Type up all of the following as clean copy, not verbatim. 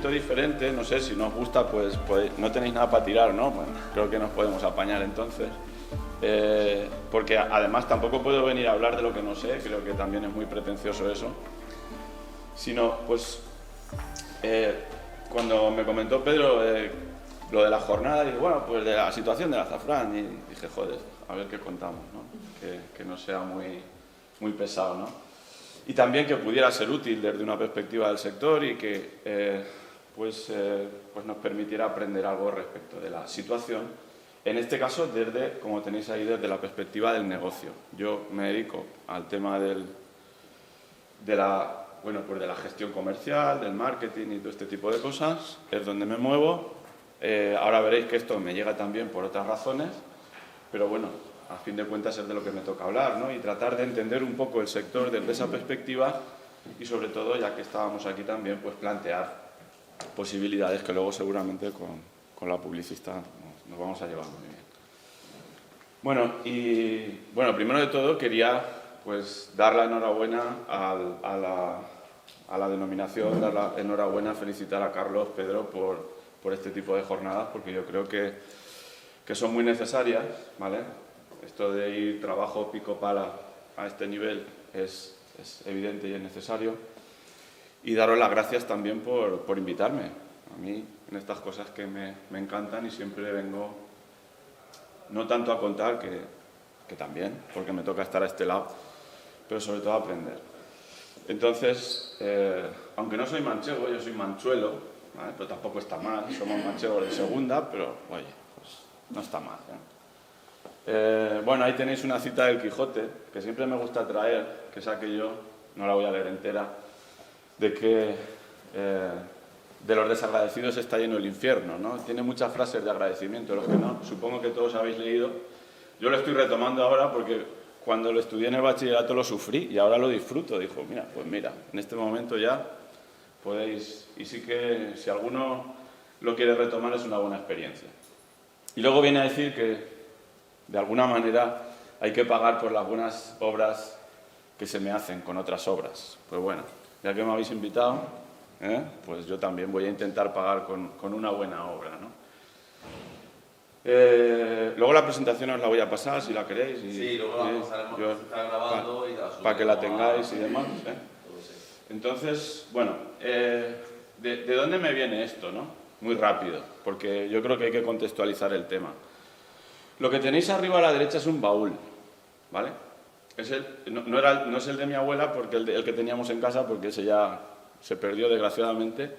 poquito diferente, no sé, si no os gusta, pues no tenéis nada para tirar, ¿no? Bueno, creo que nos podemos apañar entonces. Porque además tampoco puedo venir a hablar de lo que no sé, creo que también es muy pretencioso eso. Sino, pues, cuando me comentó Pedro lo de la jornada, dije, bueno, pues de la situación del azafrán, y dije, joder, a ver qué contamos, ¿no? Que no sea muy pesado, ¿no? Y también que pudiera ser útil desde una perspectiva del sector y que pues nos permitiera aprender algo respecto de la situación. En este caso, como tenéis ahí, desde la perspectiva del negocio. Yo me dedico al tema de la gestión comercial, del marketing y todo este tipo de cosas. Es donde me muevo. Ahora veréis que esto me llega también por otras razones, pero bueno, a fin de cuentas es de lo que me toca hablar, ¿no? Y tratar de entender un poco el sector desde esa perspectiva y sobre todo, ya que estábamos aquí también, pues plantear posibilidades que luego seguramente con la publicista nos vamos a llevar muy bien. Bueno, primero de todo quería pues dar la enhorabuena a la denominación, dar la enhorabuena, felicitar a Carlos, Pedro por este tipo de jornadas, porque yo creo que son muy necesarias, ¿vale? Esto de ir trabajo pico pala a este nivel es evidente y es necesario. Y daros las gracias también por invitarme. A mí, en estas cosas que me encantan y siempre vengo, no tanto a contar, que también, porque me toca estar a este lado, pero sobre todo a aprender. Entonces, aunque no soy manchego, yo soy manchuelo, ¿vale? Pero tampoco está mal, somos manchegos de segunda, pero oye, pues no está mal, ¿eh? Bueno, ahí tenéis una cita del Quijote, que siempre me gusta traer, que es aquello, no la voy a leer entera, de que de los desagradecidos está lleno el infierno, ¿no? Tiene muchas frases de agradecimiento, los que no, supongo que todos habéis leído. Yo lo estoy retomando ahora porque cuando lo estudié en el bachillerato lo sufrí y ahora lo disfruto. Dijo, mira, en este momento ya podéis, y sí que si alguno lo quiere retomar es una buena experiencia. Y luego viene a decir que de alguna manera hay que pagar por las buenas obras que se me hacen con otras obras. Pues bueno, ya que me habéis invitado, pues yo también voy a intentar pagar con una buena obra, ¿no? Luego la presentación os la voy a pasar, si la queréis. Sí, luego la pasaremos, está grabando y la subiremos para que la tengáis y demás, ¿eh? Entonces, bueno, ¿de dónde me viene esto, no? Muy rápido, porque yo creo que hay que contextualizar el tema. Lo que tenéis arriba a la derecha es un baúl, ¿vale? No es el de mi abuela, porque el que teníamos en casa, porque ese ya se perdió desgraciadamente,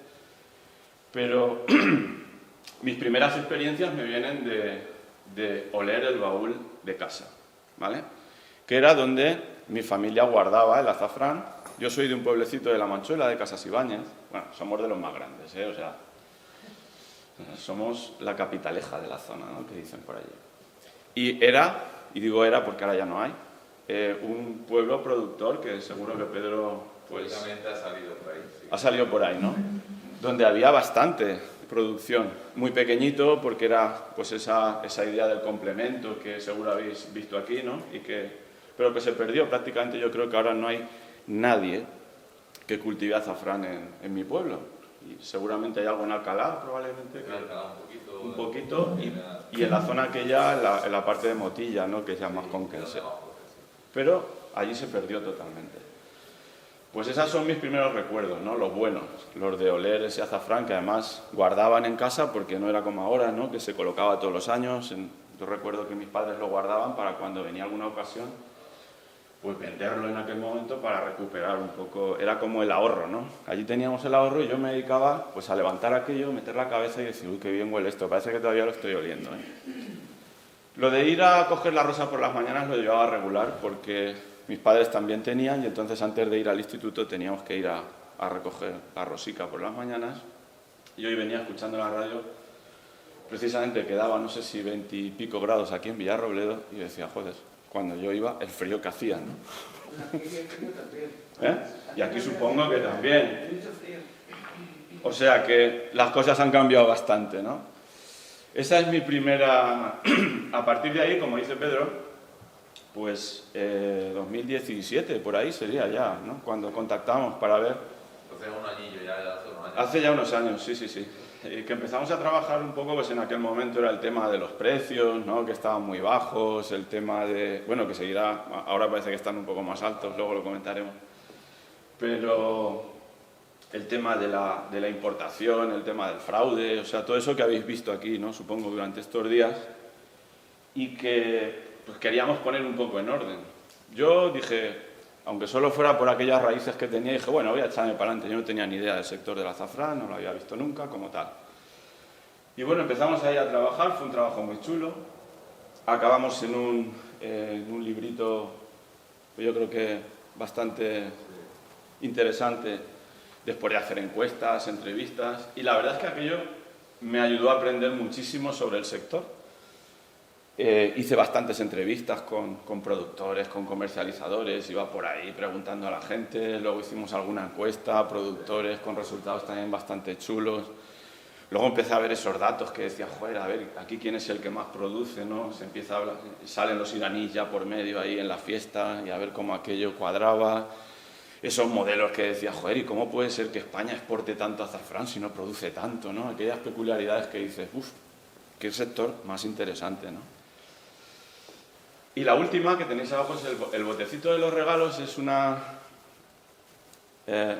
pero mis primeras experiencias me vienen de oler el baúl de casa, ¿vale? Que era donde mi familia guardaba el azafrán. Yo soy de un pueblecito de La Manchuela, de Casasibáñez. Bueno, somos de los más grandes, ¿eh? O sea, somos la capitaleja de la zona, ¿no? Que dicen por allí. Y digo era porque ahora ya no hay, un pueblo productor que seguro que Pedro pues ha salido por ahí. Sí. Ha salido por ahí, ¿no? Donde había bastante producción, muy pequeñito porque era pues esa idea del complemento que seguro habéis visto aquí, ¿no? Pero que se perdió prácticamente. Yo creo que ahora no hay nadie que cultive azafrán en mi pueblo. Y seguramente hay algo en Alcalá, probablemente. Un poquito y en la zona aquella, en la parte de Motilla, ¿no? Que es ya más conquense. Pero allí se perdió totalmente. Pues esos son mis primeros recuerdos, ¿no? Los buenos, los de oler ese azafrán que además guardaban en casa porque no era como ahora, ¿no? Que se colocaba todos los años. Yo recuerdo que mis padres lo guardaban para cuando venía alguna ocasión, pues venderlo en aquel momento para recuperar un poco. Era como el ahorro, ¿no? Allí teníamos el ahorro y yo me dedicaba pues a levantar aquello, meter la cabeza y decir, uy, qué bien huele esto, parece que todavía lo estoy oliendo, ¿eh? Lo de ir a coger la rosa por las mañanas lo llevaba regular porque mis padres también tenían y entonces antes de ir al instituto teníamos que ir a recoger la rosica por las mañanas y hoy venía escuchando la radio, precisamente quedaba no sé si 20 y pico grados aquí en Villarrobledo y decía, joder, cuando yo iba, el frío que hacía, ¿no? ¿Eh? Y aquí supongo que también. O sea que las cosas han cambiado bastante, ¿no? Esa es mi primera... A partir de ahí, como dice Pedro, pues 2017, por ahí sería ya, ¿no? Cuando contactamos para ver... Entonces un añillo ya hace unos Hace ya unos años, sí. Que empezamos a trabajar un poco, pues en aquel momento era el tema de los precios, ¿no? Que estaban muy bajos, el tema de... Bueno, que seguirá, ahora parece que están un poco más altos, luego lo comentaremos. Pero el tema de la importación, el tema del fraude, o sea, todo eso que habéis visto aquí, ¿no? Supongo, durante estos días, y que pues queríamos poner un poco en orden. Yo dije, aunque solo fuera por aquellas raíces que tenía, dije, bueno, voy a echarme para adelante. Yo no tenía ni idea del sector del azafrán, no lo había visto nunca como tal. Y bueno, empezamos ahí a trabajar, fue un trabajo muy chulo. Acabamos en un librito, yo creo que bastante interesante, después de hacer encuestas, entrevistas, y la verdad es que aquello me ayudó a aprender muchísimo sobre el sector. Hice bastantes entrevistas con productores, con comercializadores, iba por ahí preguntando a la gente, luego hicimos alguna encuesta, productores con resultados también bastante chulos. Luego empecé a ver esos datos que decía, joder, a ver, aquí quién es el que más produce, ¿no? Se empieza a hablar, salen los iraníes ya por medio ahí en la fiesta y a ver cómo aquello cuadraba. Esos modelos que decía, joder, ¿y cómo puede ser que España exporte tanto azafrán si no produce tanto, ¿no? Aquellas peculiaridades que dices, qué sector más interesante, ¿no? Y la última que tenéis abajo es el botecito de los regalos, es una...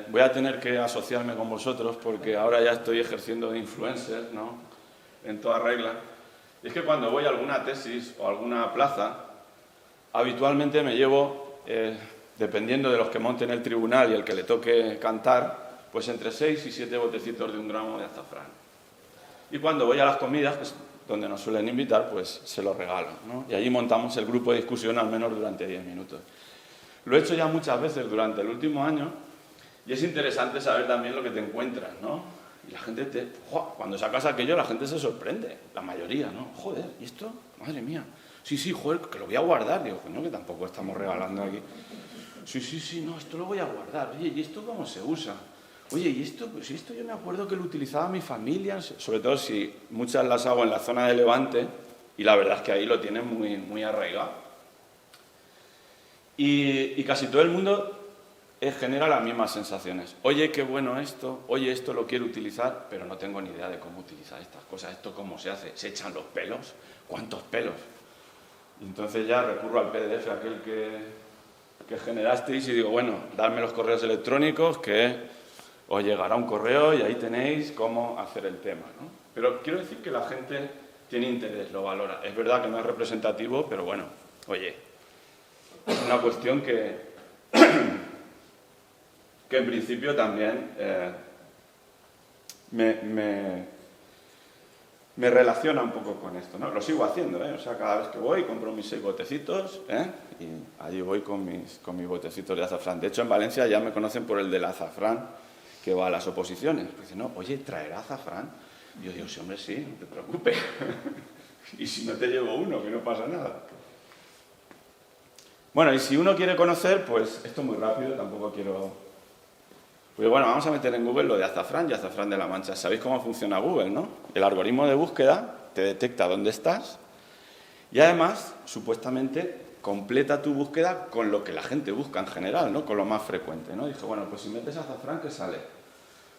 voy a tener que asociarme con vosotros porque ahora ya estoy ejerciendo de influencer, ¿no? En toda regla. Y es que cuando voy a alguna tesis o a alguna plaza, habitualmente me llevo, dependiendo de los que monten el tribunal y el que le toque cantar, pues entre 6 y 7 botecitos de 1 gramo de azafrán. Y cuando voy a las comidas, que es donde nos suelen invitar, pues se los regalo, ¿no? Y allí montamos el grupo de discusión al menos durante 10 minutos. Lo he hecho ya muchas veces durante el último año y es interesante saber también lo que te encuentras, ¿no? Y la gente cuando sacas aquello la gente se sorprende, la mayoría, ¿no? Joder, ¿y esto? Madre mía. Sí, joder, que lo voy a guardar. Digo, coño, que tampoco estamos regalando aquí. Sí, no, esto lo voy a guardar. Oye, ¿y esto cómo se usa? Oye, ¿y esto? Pues esto yo me acuerdo que lo utilizaba mi familia, sobre todo si muchas las hago en la zona de Levante, y la verdad es que ahí lo tienen muy, muy arraigado. Y casi todo el mundo genera las mismas sensaciones. Oye, qué bueno esto, oye, esto lo quiero utilizar, pero no tengo ni idea de cómo utilizar estas cosas, esto cómo se hace, se echan los pelos, ¿cuántos pelos? Y entonces ya recurro al PDF, aquel que generasteis, y digo, bueno, dadme los correos electrónicos que... os llegará un correo y ahí tenéis cómo hacer el tema, ¿no? Pero quiero decir que la gente tiene interés, lo valora. Es verdad que no es representativo, pero bueno, oye, es una cuestión que en principio también me relaciona un poco con esto, ¿no? Lo sigo haciendo, ¿eh? O sea, cada vez que voy compro mis 6 botecitos, y allí voy con mis botecitos de azafrán. De hecho, en Valencia ya me conocen por el del azafrán que va a las oposiciones. Pues dicen, no, oye, ¿traerá azafrán? Y yo digo, sí, hombre, sí, no te preocupes. Y si no te llevo uno, que no pasa nada. Bueno, y si uno quiere conocer, pues esto muy rápido, tampoco quiero... Pues bueno, vamos a meter en Google lo de azafrán y azafrán de la Mancha. ¿Sabéis cómo funciona Google, no? El algoritmo de búsqueda te detecta dónde estás y además, supuestamente, completa tu búsqueda con lo que la gente busca en general, ¿no? Con lo más frecuente, ¿no? Dije, bueno, pues si metes azafrán, ¿qué sale?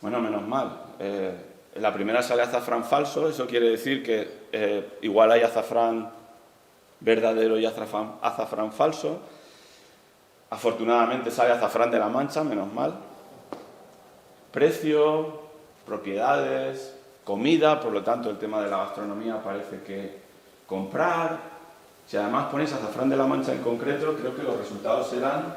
Bueno, menos mal. En la primera sale azafrán falso, eso quiere decir que igual hay azafrán verdadero y azafrán falso. Afortunadamente sale azafrán de la Mancha, menos mal. Precio, propiedades, comida, por lo tanto el tema de la gastronomía parece que comprar. Si además ponéis azafrán de la Mancha en concreto, creo que los resultados serán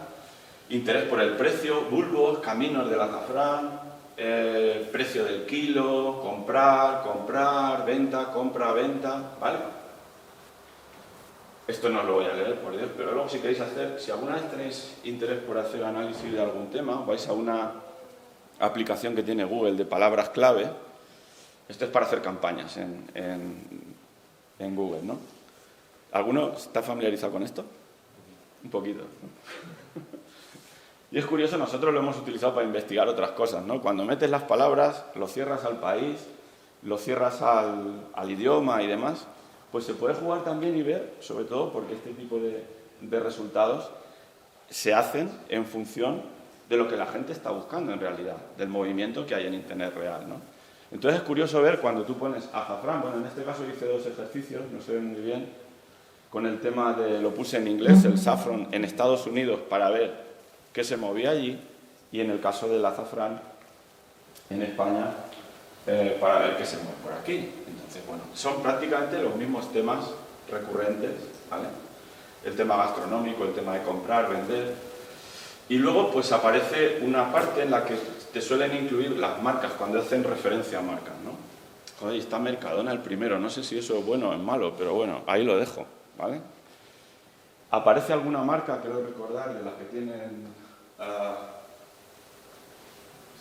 interés por el precio, bulbos, caminos del azafrán, precio del kilo, comprar, venta, compra, venta, ¿vale? Esto no lo voy a leer, por Dios, pero luego si queréis hacer, si alguna vez tenéis interés por hacer análisis de algún tema, vais a una aplicación que tiene Google de palabras clave. Esto es para hacer campañas en Google, ¿no? ¿Alguno está familiarizado con esto? Un poquito, ¿no? Y es curioso, nosotros lo hemos utilizado para investigar otras cosas, ¿no? Cuando metes las palabras, lo cierras al país, lo cierras al idioma y demás, pues se puede jugar también y ver, sobre todo porque este tipo de resultados se hacen en función de lo que la gente está buscando en realidad, del movimiento que hay en Internet real, ¿no? Entonces es curioso ver cuando tú pones azafrán, bueno, en este caso hice 2 ejercicios, no se ve muy bien, con el tema de, lo puse en inglés, el saffron en Estados Unidos para ver qué se movía allí, y en el caso del azafrán en España para ver qué se mueve por aquí. Entonces, bueno, son prácticamente los mismos temas recurrentes, ¿vale? El tema gastronómico, el tema de comprar, vender. Y luego pues aparece una parte en la que te suelen incluir las marcas cuando hacen referencia a marcas, ¿no? Joder, está Mercadona el primero, no sé si eso es bueno o es malo, pero bueno, ahí lo dejo, ¿vale? Aparece alguna marca, creo recordar, de las que tienen...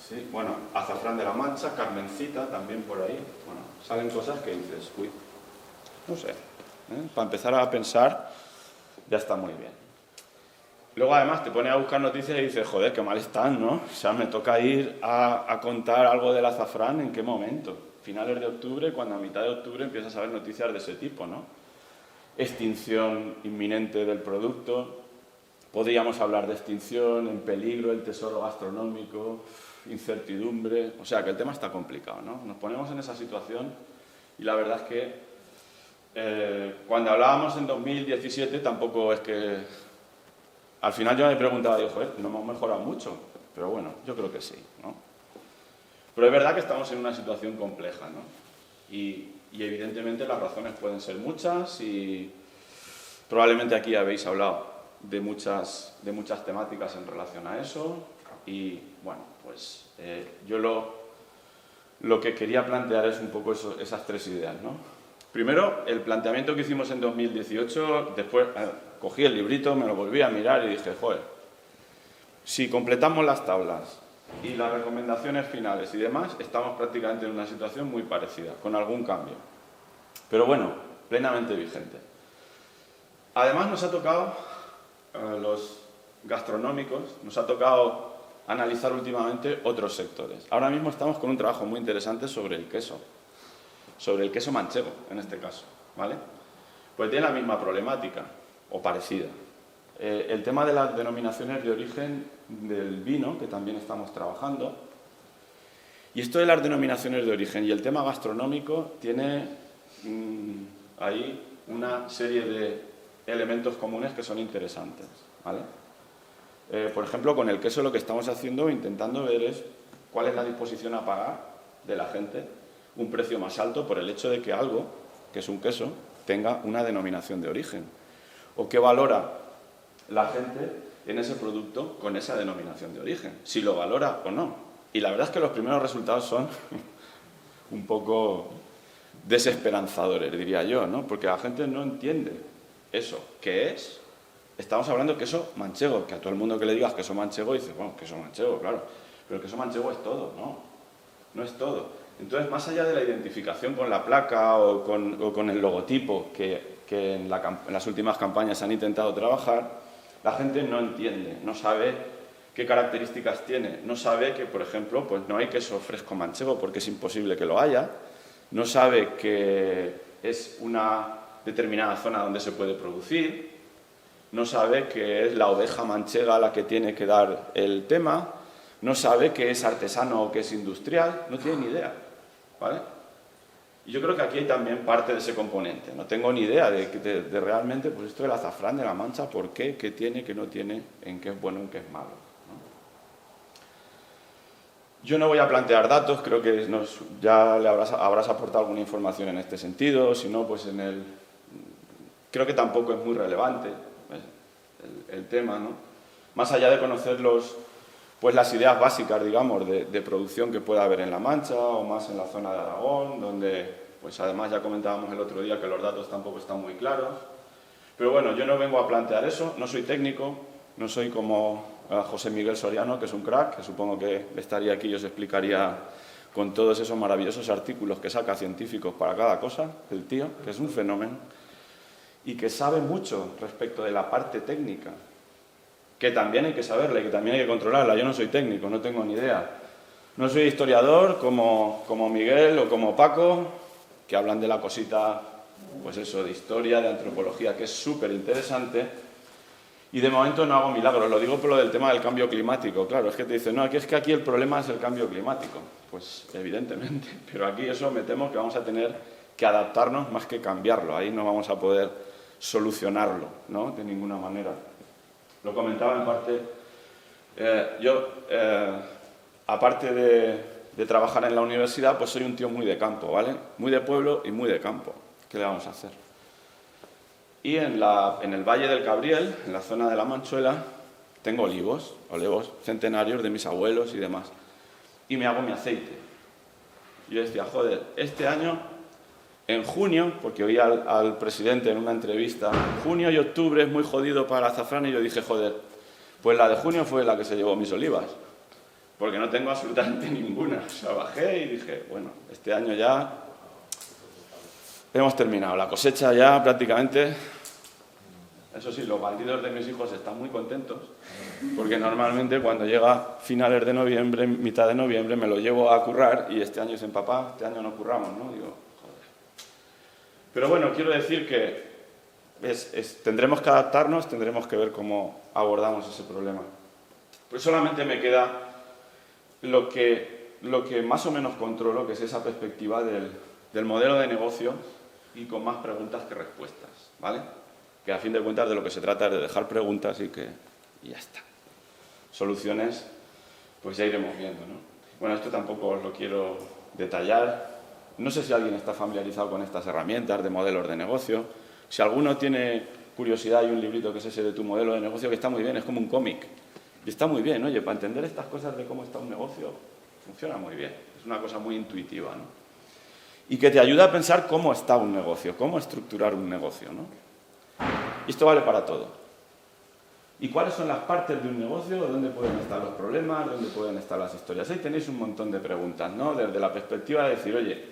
sí, bueno, Azafrán de la Mancha, Carmencita, también por ahí. Bueno, salen cosas que dices, uy, no sé, para empezar a pensar ya está muy bien. Luego además te pones a buscar noticias y dices, joder, qué mal están, ¿no? O sea, me toca ir a contar algo del azafrán, ¿en qué momento? Finales de octubre, cuando a mitad de octubre empiezas a ver noticias de ese tipo, ¿no? Extinción inminente del producto, podríamos hablar de extinción, en peligro, el tesoro gastronómico, incertidumbre, o sea que el tema está complicado, ¿no? Nos ponemos en esa situación y la verdad es que cuando hablábamos en 2017 tampoco es que... Al final yo me preguntaba, digo, joder, no hemos mejorado mucho, pero bueno, yo creo que sí, ¿no? Pero es verdad que estamos en una situación compleja, ¿no? Y evidentemente las razones pueden ser muchas y probablemente aquí habéis hablado de muchas temáticas en relación a eso y bueno, pues yo lo que quería plantear es un poco esas 3 ideas, ¿no? Primero, el planteamiento que hicimos en 2018, después cogí el librito, me lo volví a mirar y dije, joder, si completamos las tablas y las recomendaciones finales y demás, estamos prácticamente en una situación muy parecida, con algún cambio. Pero bueno, plenamente vigente. Además nos ha tocado, los gastronómicos, nos ha tocado analizar últimamente otros sectores. Ahora mismo estamos con un trabajo muy interesante sobre el queso manchego, en este caso, ¿vale? Pues tiene la misma problemática, o parecida. El tema de las denominaciones de origen del vino, que también estamos trabajando, y esto de las denominaciones de origen y el tema gastronómico tiene ahí una serie de elementos comunes que son interesantes, ¿vale? Por ejemplo, con el queso lo que estamos haciendo, intentando ver es cuál es la disposición a pagar de la gente un precio más alto por el hecho de que algo, que es un queso, tenga una denominación de origen. O qué valora la gente en ese producto con esa denominación de origen, si lo valora o no. Y la verdad es que los primeros resultados son un poco desesperanzadores, diría yo, ¿no? Porque la gente no entiende eso. ¿Qué es? Estamos hablando de queso manchego, que a todo el mundo que le digas queso manchego dice, bueno, queso manchego, claro. Pero el queso manchego es todo, ¿no? No es todo. Entonces, más allá de la identificación con la placa o con el logotipo que en las últimas campañas han intentado trabajar, la gente no entiende, no sabe qué características tiene, no sabe que, por ejemplo, pues no hay queso fresco manchego porque es imposible que lo haya, no sabe que es una determinada zona donde se puede producir, no sabe que es la oveja manchega la que tiene que dar el tema, no sabe que es artesano o que es industrial, no tiene ni idea, ¿vale? Y yo creo que aquí hay también parte de ese componente. No tengo ni idea de realmente, pues esto del azafrán de la Mancha, por qué, qué tiene, qué no tiene, en qué es bueno, en qué es malo, ¿no? Yo no voy a plantear datos, creo que ya le habrás aportado alguna información en este sentido, si no, pues creo que tampoco es muy relevante el tema, ¿no? Más allá de conocer pues las ideas básicas, digamos, de producción que pueda haber en La Mancha o más en la zona de Aragón, donde, pues además ya comentábamos el otro día que los datos tampoco están muy claros. Pero bueno, yo no vengo a plantear eso, no soy técnico, no soy como José Miguel Soriano, que es un crack, que supongo que estaría aquí y os explicaría con todos esos maravillosos artículos que saca científicos para cada cosa, el tío, que es un fenómeno, y que sabe mucho respecto de la parte técnica, que también hay que saberla y que también hay que controlarla. Yo no soy técnico, no tengo ni idea. No soy historiador como Miguel o como Paco, que hablan de la cosita, pues eso, de historia, de antropología, que es súper interesante. Y de momento no hago milagros, lo digo por lo del tema del cambio climático. Claro, es que te dicen, no, es que aquí el problema es el cambio climático. Pues evidentemente, pero aquí eso me temo que vamos a tener que adaptarnos más que cambiarlo. Ahí no vamos a poder solucionarlo, ¿no? De ninguna manera. Lo comentaba en parte. Aparte de trabajar en la universidad, pues soy un tío muy de campo, ¿vale? Muy de pueblo y muy de campo. ¿Qué le vamos a hacer? Y en el Valle del Cabriel, en la zona de la Manchuela, tengo olivos centenarios de mis abuelos y demás. Y me hago mi aceite. Yo decía, joder, este año, en junio, porque oí al presidente en una entrevista, junio y octubre es muy jodido para el azafrán, y yo dije, joder, pues la de junio fue la que se llevó mis olivas, porque no tengo absolutamente ninguna. O sea, bajé y dije, bueno, este año ya hemos terminado, la cosecha ya prácticamente. Eso sí, los bandidos de mis hijos están muy contentos, porque normalmente cuando llega finales de noviembre, mitad de noviembre, me lo llevo a currar y este año dicen, papá, este año no curramos, ¿no? Digo, joder. Pero bueno, quiero decir que tendremos que adaptarnos, tendremos que ver cómo abordamos ese problema. Pues solamente me queda lo que más o menos controlo, que es esa perspectiva del modelo de negocio y con más preguntas que respuestas, ¿vale? Que a fin de cuentas de lo que se trata es de dejar preguntas y ya está. Soluciones, pues ya iremos viendo, ¿no? Bueno, esto tampoco os lo quiero detallar. No sé si alguien está familiarizado con estas herramientas de modelos de negocio. Si alguno tiene curiosidad, hay un librito que es ese de tu modelo de negocio, que está muy bien, es como un cómic. Y está muy bien, oye, para entender estas cosas de cómo está un negocio, funciona muy bien. Es una cosa muy intuitiva, ¿no? Y que te ayuda a pensar cómo está un negocio, cómo estructurar un negocio, ¿no? Y esto vale para todo. ¿Y cuáles son las partes de un negocio? ¿Dónde pueden estar los problemas? ¿Dónde pueden estar las historias? Ahí tenéis un montón de preguntas, ¿no? Desde la perspectiva de decir, oye,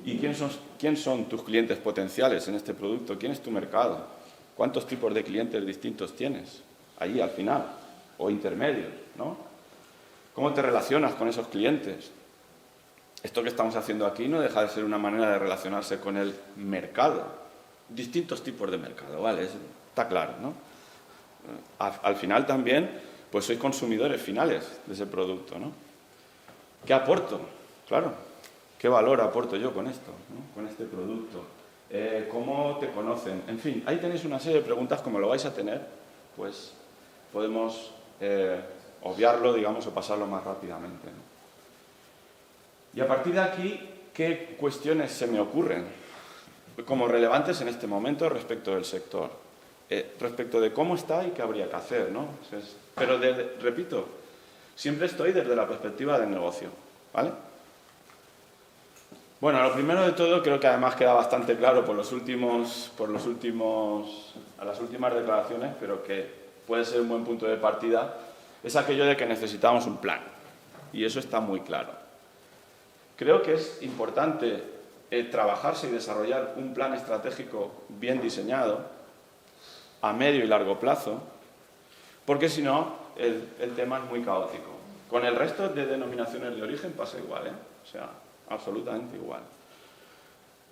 ¿y quién son tus clientes potenciales en este producto? ¿Quién es tu mercado? ¿Cuántos tipos de clientes distintos tienes ahí al final? O intermedios, ¿no? ¿Cómo te relacionas con esos clientes? Esto que estamos haciendo aquí no deja de ser una manera de relacionarse con el mercado. Distintos tipos de mercado, ¿vale? Está claro, ¿no? Al final también, pues sois consumidores finales de ese producto, ¿no? ¿Qué aporto? Claro, ¿qué valor aporto yo con esto, ¿no? Con este producto? ¿Cómo te conocen? En fin, ahí tenéis una serie de preguntas, como lo vais a tener, pues podemos obviarlo, digamos, o pasarlo más rápidamente, ¿no? Y a partir de aquí, ¿qué cuestiones se me ocurren como relevantes en este momento respecto del sector? Respecto de cómo está y qué habría que hacer, ¿no? Pero, repito, siempre estoy desde la perspectiva del negocio, ¿vale? Bueno, lo primero de todo, creo que además queda bastante claro por las últimas declaraciones, pero que puede ser un buen punto de partida, es aquello de que necesitamos un plan. Y eso está muy claro. Creo que es importante trabajarse y desarrollar un plan estratégico bien diseñado a medio y largo plazo, porque si no, el tema es muy caótico. Con el resto de denominaciones de origen pasa igual, ¿eh? O sea, absolutamente igual.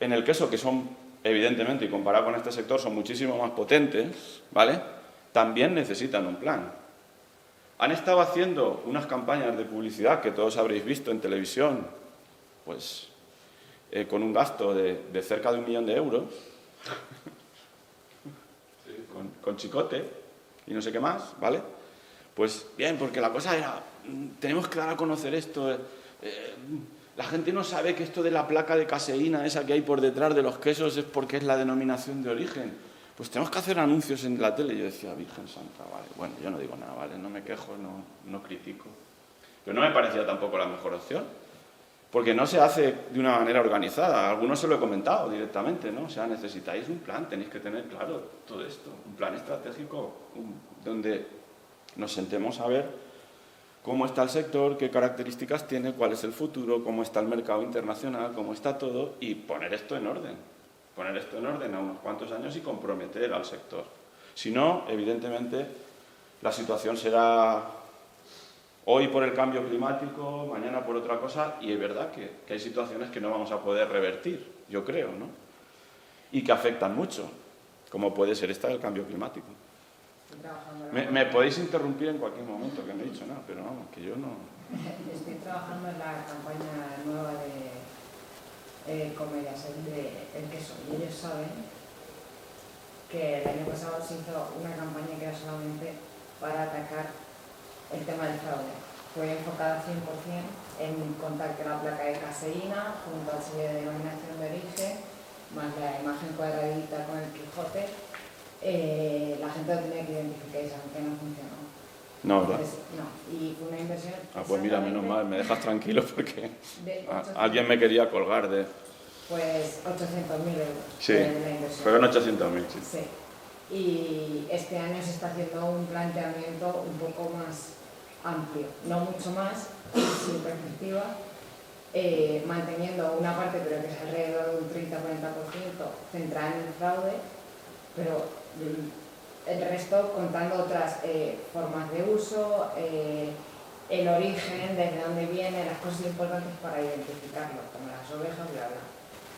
En el queso, que son, evidentemente, y comparado con este sector, son muchísimo más potentes, ¿vale? También necesitan un plan. Han estado haciendo unas campañas de publicidad que todos habréis visto en televisión, pues con un gasto de cerca de 1 millón de euros, con chicote y no sé qué más, ¿vale? Pues bien, porque la cosa era, tenemos que dar a conocer esto, la gente no sabe que esto de la placa de caseína, esa que hay por detrás de los quesos, es porque es la denominación de origen. Pues tenemos que hacer anuncios en la tele. Y yo decía, Virgen Santa, vale, bueno, yo no digo nada, vale, no me quejo, no critico. Pero no me parecía tampoco la mejor opción, porque no se hace de una manera organizada. A algunos se lo he comentado directamente, ¿no? O sea, necesitáis un plan, tenéis que tener claro todo esto, un plan estratégico donde nos sentemos a ver cómo está el sector, qué características tiene, cuál es el futuro, cómo está el mercado internacional, cómo está todo, y poner esto en orden. Poner esto en orden a unos cuantos años y comprometer al sector. Si no, evidentemente, la situación será hoy por el cambio climático, mañana por otra cosa, y es verdad que hay situaciones que no vamos a poder revertir, yo creo, ¿no? Y que afectan mucho, como puede ser esta del cambio climático. Estoy trabajando Me podéis interrumpir en cualquier momento, que no he dicho nada, pero vamos, que yo no... Estoy trabajando en la campaña nueva de Comediaset de El Queso, y ellos saben que el año pasado se hizo una campaña que era solamente para atacar el tema del fraude. Fue enfocada 100% en contar que la placa de caseína, junto al sello de denominación de origen, más la imagen cuadradita con el Quijote, la gente lo tenía que identificar y saber que no funcionó. No, ¿verdad? Entonces, no, y fue una inversión... Pues mira, menos mal, me dejas tranquilo porque de alguien me quería colgar de... Pues 800.000 euros Sí, de la inversión. fueron 800.000, sí. Sí. Y este año se está haciendo un planteamiento un poco más amplio, no mucho más, sin perspectiva, manteniendo una parte, pero que es alrededor de un 30-40% centrada en el fraude, pero el resto contando otras formas de uso, el origen, desde dónde viene, las cosas importantes para identificarlo, como las ovejas, bla, bla.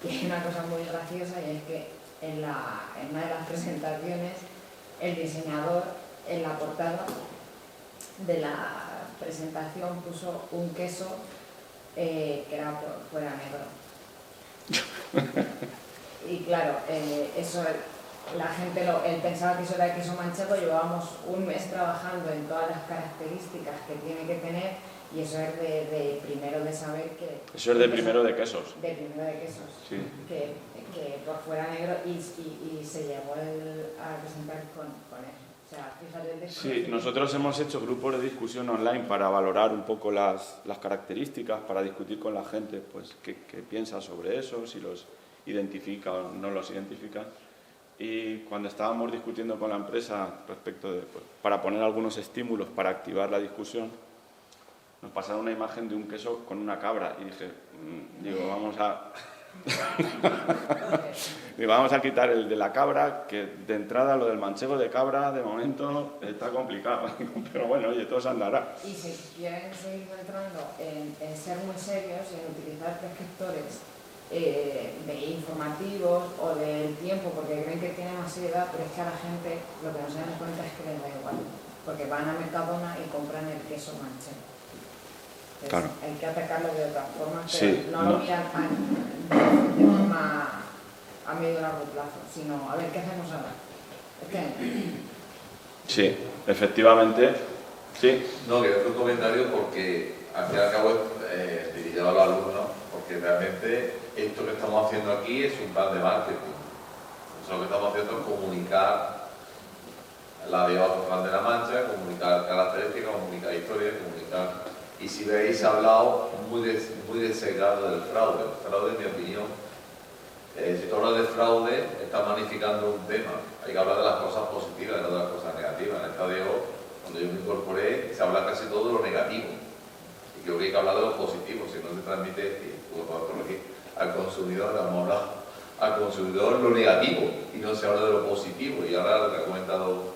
Y hay una cosa muy graciosa, y es que en una de las presentaciones el diseñador en la portada de la presentación puso un queso que era por fuera negro. Y claro, eso la gente, él pensaba que eso era el queso manchego. Llevábamos un mes trabajando en todas las características que tiene que tener, y eso es de primero de saber que... Eso es de primero de quesos. De primero de quesos. Sí. Que por fuera negro, y se llegó a presentar con él. O sea, fíjate... Sí, nosotros hemos hecho grupos de discusión online para valorar un poco las características, para discutir con la gente pues qué piensa sobre eso, si los identifica o no los identifica. Y cuando estábamos discutiendo con la empresa respecto de, pues, para poner algunos estímulos para activar la discusión, nos pasaron una imagen de un queso con una cabra y dije, vamos a quitar el de la cabra, que de entrada lo del manchego de cabra de momento está complicado, pero bueno, oye, todo se andará. Y si quieren seguir centrando en ser muy serios, en utilizar prescriptores de informativos o del tiempo, porque creen que tiene más edad, pero es que a la gente lo que no se dan cuenta es que les da igual, porque van a Mercadona y compran el queso manchego. Entonces, claro. Hay que atacarlo de otra forma, pero sí, no lo miran de forma a medio y largo plazo, sino a ver qué hacemos ahora. Sí, efectivamente, sí. No, que es un comentario porque al fin y al cabo es dirigido a los alumnos, porque realmente esto que estamos haciendo aquí es un plan de marketing. Eso lo que estamos haciendo es comunicar la Bioafán de la Mancha, comunicar características, comunicar historias, comunicar... Y si veis, he hablado muy desegado del fraude. El fraude, en mi opinión, si tú hablas de fraude, estás magnificando un tema. Hay que hablar de las cosas positivas y no de las cosas negativas. En el estadio, cuando yo me incorporé, se habla casi todo de lo negativo. Y creo que hay que hablar de lo positivo, si no se transmite, al consumidor, al consumidor lo negativo y no se habla de lo positivo. Y ahora lo que ha comentado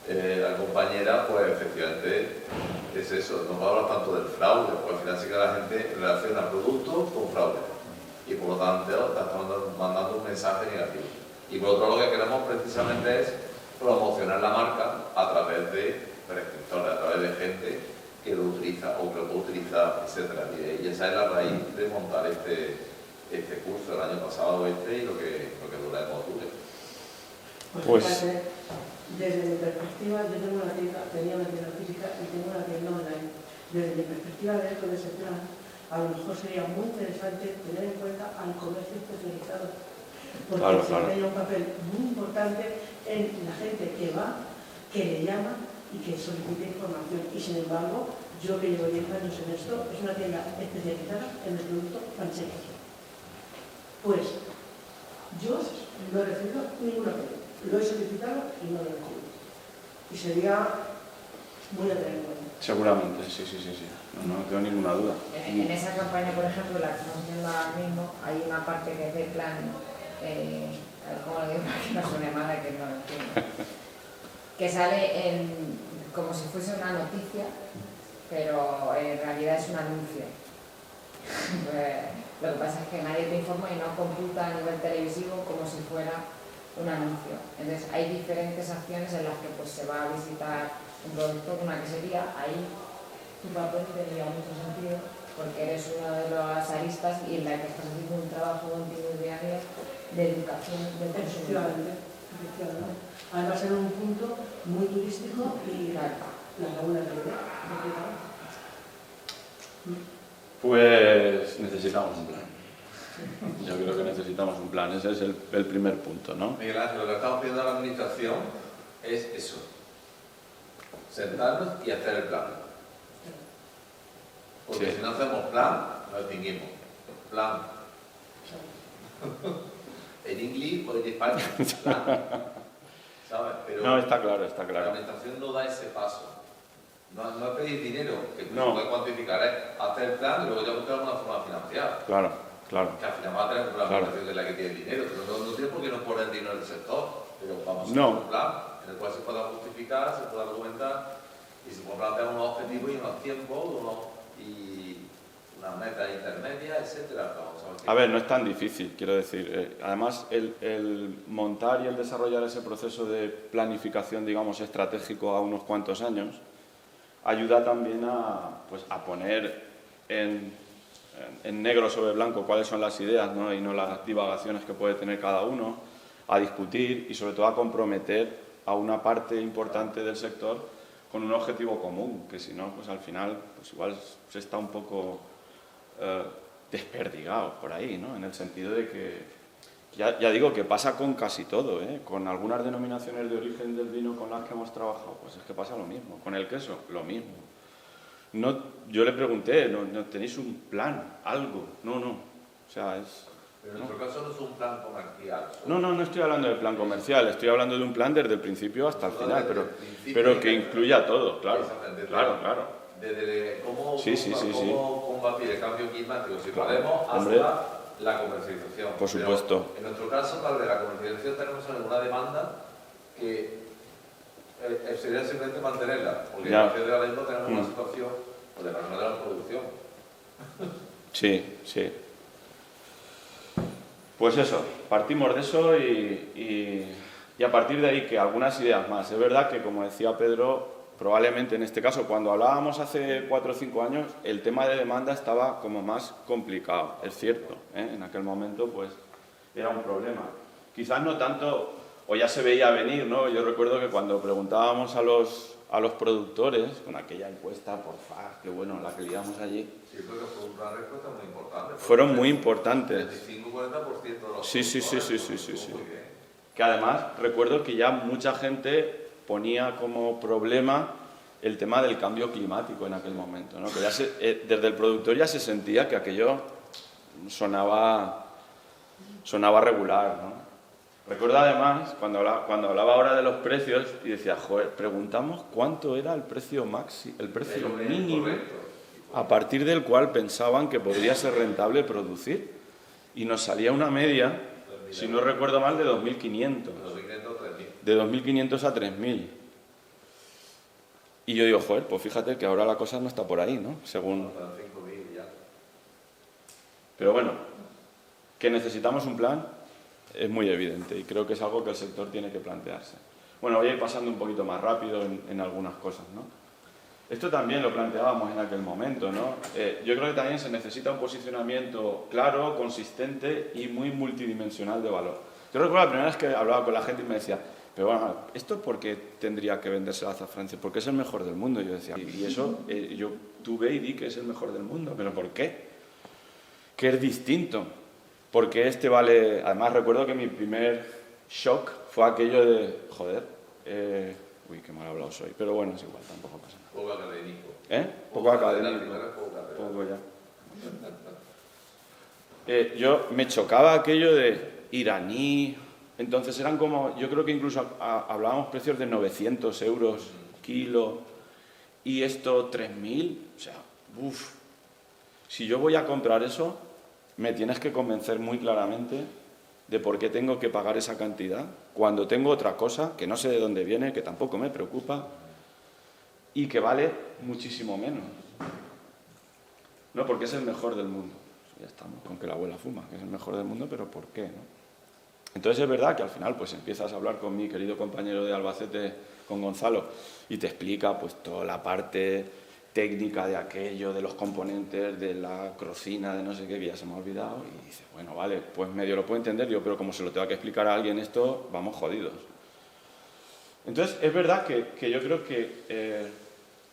la compañera, pues efectivamente es eso, no habla tanto del fraude, porque al final sí que la gente relaciona productos con fraude y por lo tanto está mandando un mensaje negativo. Y por otro lado, lo que queremos precisamente es promocionar la marca a través de prescriptores, a través de gente que lo utiliza o que lo puede utilizar, etc. Y esa es la raíz de montar este curso el año pasado y lo que dura en octubre. Pues desde mi perspectiva, yo tenía una tienda física y tengo una tienda online. Desde mi perspectiva de dentro de ese plan, a lo mejor sería muy interesante tener en cuenta al comercio especializado, porque desempeña un papel muy importante en la gente que va, que le llama y que solicita información. Y sin embargo, yo que llevo 10 años en esto, es una tienda especializada en el producto manchego. Pues yo no he recibido ninguna pena. Lo he solicitado y no lo he recibido. Y sería muy a tener en cuenta. Seguramente, sí. No tengo ninguna duda. En esa campaña, por ejemplo, la que estamos haciendo ahora mismo, hay una parte que es de plan, ¿cómo lo digo? Para que no suene mal, que no lo entiendo. Que sale como si fuese una noticia, pero en realidad es un anuncio. Lo que pasa es que nadie te informa y no computa a nivel televisivo como si fuera un anuncio. Entonces hay diferentes acciones en las que pues se va a visitar un producto, una quesería, ahí tu papel tendría mucho sentido porque eres una de las aristas y en la que estás haciendo un trabajo continuo diario de educación del consumidor. Efectivamente. Además en un punto muy turístico y la laguna de Lleida. Pues necesitamos un plan. Yo creo que necesitamos un plan, ese es el primer punto, ¿no? Miguel Ángel, lo que estamos pidiendo a la administración es eso, sentarnos y hacer el plan. Porque Sí. si no hacemos plan, nos extinguimos. Plan. En inglés o en español. Plan. ¿Sabes? Pero No, está claro, está la claro. administración no da ese paso. No es pedir dinero, que No. se puede cuantificar, es hacer el plan y luego ya buscar una forma de financiar. Claro, claro. Que al final va a tener una Claro. administración que es la que tiene dinero, pero no tiene por qué no poner dinero en el sector. Pero vamos a No. hacer un plan en el cual se pueda justificar, se pueda argumentar y se pueda plantear unos objetivos y unos tiempos y unas metas intermedias, etcétera. A ver, no es tan difícil, quiero decir. Además, el montar y el desarrollar ese proceso de planificación, digamos, estratégico a unos cuantos años, ayuda también a poner en negro sobre blanco cuáles son las ideas, ¿no? Y no las divagaciones que puede tener cada uno, a discutir y sobre todo a comprometer a una parte importante del sector con un objetivo común, que si no, pues al final, pues igual se está un poco desperdigado por ahí, ¿no? En el sentido de que, ya digo que pasa con casi todo, ¿eh? Con algunas denominaciones de origen del vino con las que hemos trabajado, pues es que pasa lo mismo. Con el queso, lo mismo. No, yo le pregunté, ¿no tenéis un plan, algo? No. O sea, es... Pero en nuestro caso no es un plan comercial. No estoy hablando de plan comercial, estoy hablando de un plan desde el principio hasta el final, pero que incluya todo, claro. Claro. Desde cómo, Sí. cómo combatir el cambio climático, si Claro. podemos, hasta Hombre. la comercialización. Por supuesto. Pero en nuestro caso, para la comercialización tenemos alguna demanda que sería simplemente mantenerla, porque Ya. a partir de ahora mismo tenemos una Mm. situación pues, de personal de la producción. Sí. Pues eso, partimos de eso y a partir de ahí que algunas ideas más. Es verdad que, como decía Pedro, probablemente en este caso, cuando hablábamos hace 4 o 5 años, el tema de demanda estaba como más complicado, es cierto, ¿eh? En aquel momento pues era un problema. Quizás no tanto, o ya se veía venir, ¿no? Yo recuerdo que cuando preguntábamos a los productores, con aquella encuesta, por favor, qué bueno, la que liamos allí, Sí, creo que fue una respuesta muy importante. fueron muy importantes. 25-40% de los Sí. productores, muy bien. Que además recuerdo que ya mucha gente ponía como problema el tema del cambio climático en aquel momento, ¿no? Que ya desde el productor ya se sentía que aquello sonaba regular, ¿no? Recuerdo además cuando hablaba ahora de los precios y decía, joder, preguntamos cuánto era el precio mínimo Correcto. a partir del cual pensaban que podría ser rentable producir y nos salía una media, si no recuerdo mal, de 2.500. De 2.500 a 3.000. Y yo digo, joder, pues fíjate que ahora la cosa no está por ahí, ¿no? Según... Pero bueno, que necesitamos un plan es muy evidente y creo que es algo que el sector tiene que plantearse. Bueno, voy a ir pasando un poquito más rápido en algunas cosas, ¿no? Esto también lo planteábamos en aquel momento, ¿no? Yo creo que también se necesita un posicionamiento claro, consistente y muy multidimensional de valor. Yo recuerdo la primera vez que hablaba con la gente y me decía, pero bueno, ¿esto por qué tendría que venderse a Francia? Porque es el mejor del mundo. Yo decía, y eso yo tuve y di que es el mejor del mundo, ¿pero por qué? Que es distinto. Porque este vale... Además recuerdo que mi primer shock fue aquello de, joder, uy, qué mal hablado soy, pero bueno, es igual, tampoco pasa nada. Poco académico. Poco académico. Poco ya. Yo me chocaba aquello de iraní, entonces eran como, yo creo que incluso hablábamos precios de 900 euros kilo y esto 3.000, o sea, uff, si yo voy a comprar eso, me tienes que convencer muy claramente de por qué tengo que pagar esa cantidad, cuando tengo otra cosa, que no sé de dónde viene, que tampoco me preocupa, y que vale muchísimo menos. No, porque es el mejor del mundo. Ya estamos con que la abuela fuma, que es el mejor del mundo, pero ¿por qué, no? Entonces es verdad que al final pues empiezas a hablar con mi querido compañero de Albacete, con Gonzalo, y te explica pues toda la parte técnica de aquello, de los componentes, de la crocina, de no sé qué, que ya se me ha olvidado, y dices, bueno, vale, pues medio lo puedo entender yo, pero como se lo tengo que explicar a alguien esto, vamos jodidos. Entonces es verdad que yo creo que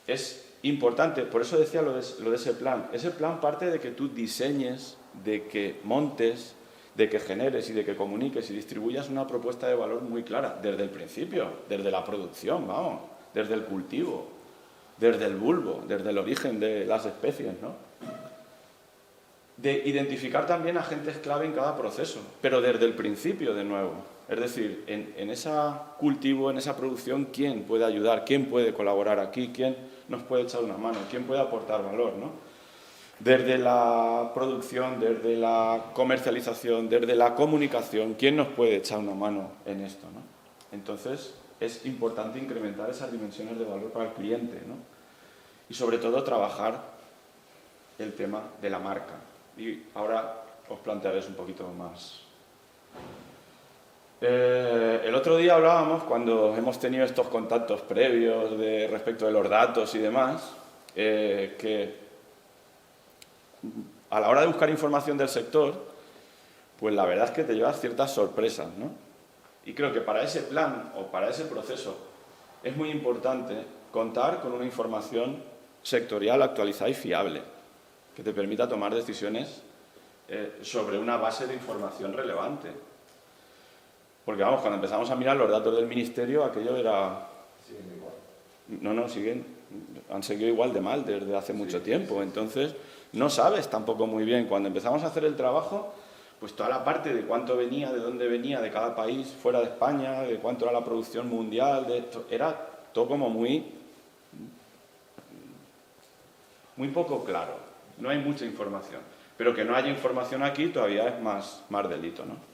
es importante, por eso decía lo de ese plan. Ese plan parte de que tú diseñes, de que montes, de que generes y de que comuniques y distribuyas una propuesta de valor muy clara, desde el principio, desde la producción, vamos, desde el cultivo, desde el bulbo, desde el origen de las especies, ¿no? De identificar también agentes clave en cada proceso, pero desde el principio de nuevo. Es decir, en ese cultivo, en esa producción, ¿quién puede ayudar? ¿Quién puede colaborar aquí? ¿Quién nos puede echar una mano? ¿Quién puede aportar valor, ¿no? Desde la producción, desde la comercialización, desde la comunicación, ¿quién nos puede echar una mano en esto, ¿no? Entonces, es importante incrementar esas dimensiones de valor para el cliente, ¿no? Y sobre todo trabajar el tema de la marca. Y ahora os plantearé un poquito más. El otro día hablábamos, cuando hemos tenido estos contactos previos respecto de los datos y demás, que a la hora de buscar información del sector, pues la verdad es que te llevas ciertas sorpresas, ¿no? Y creo que para ese plan o para ese proceso es muy importante contar con una información sectorial actualizada y fiable, que te permita tomar decisiones sobre una base de información relevante. Porque vamos, cuando empezamos a mirar los datos del Ministerio, aquello era... Siguen igual. No, han seguido igual de mal desde hace mucho tiempo. Entonces, no sabes tampoco muy bien. Cuando empezamos a hacer el trabajo, pues toda la parte de cuánto venía, de dónde venía, de cada país fuera de España, de cuánto era la producción mundial, era todo como muy poco claro. No hay mucha información. Pero que no haya información aquí todavía es más delito, ¿no?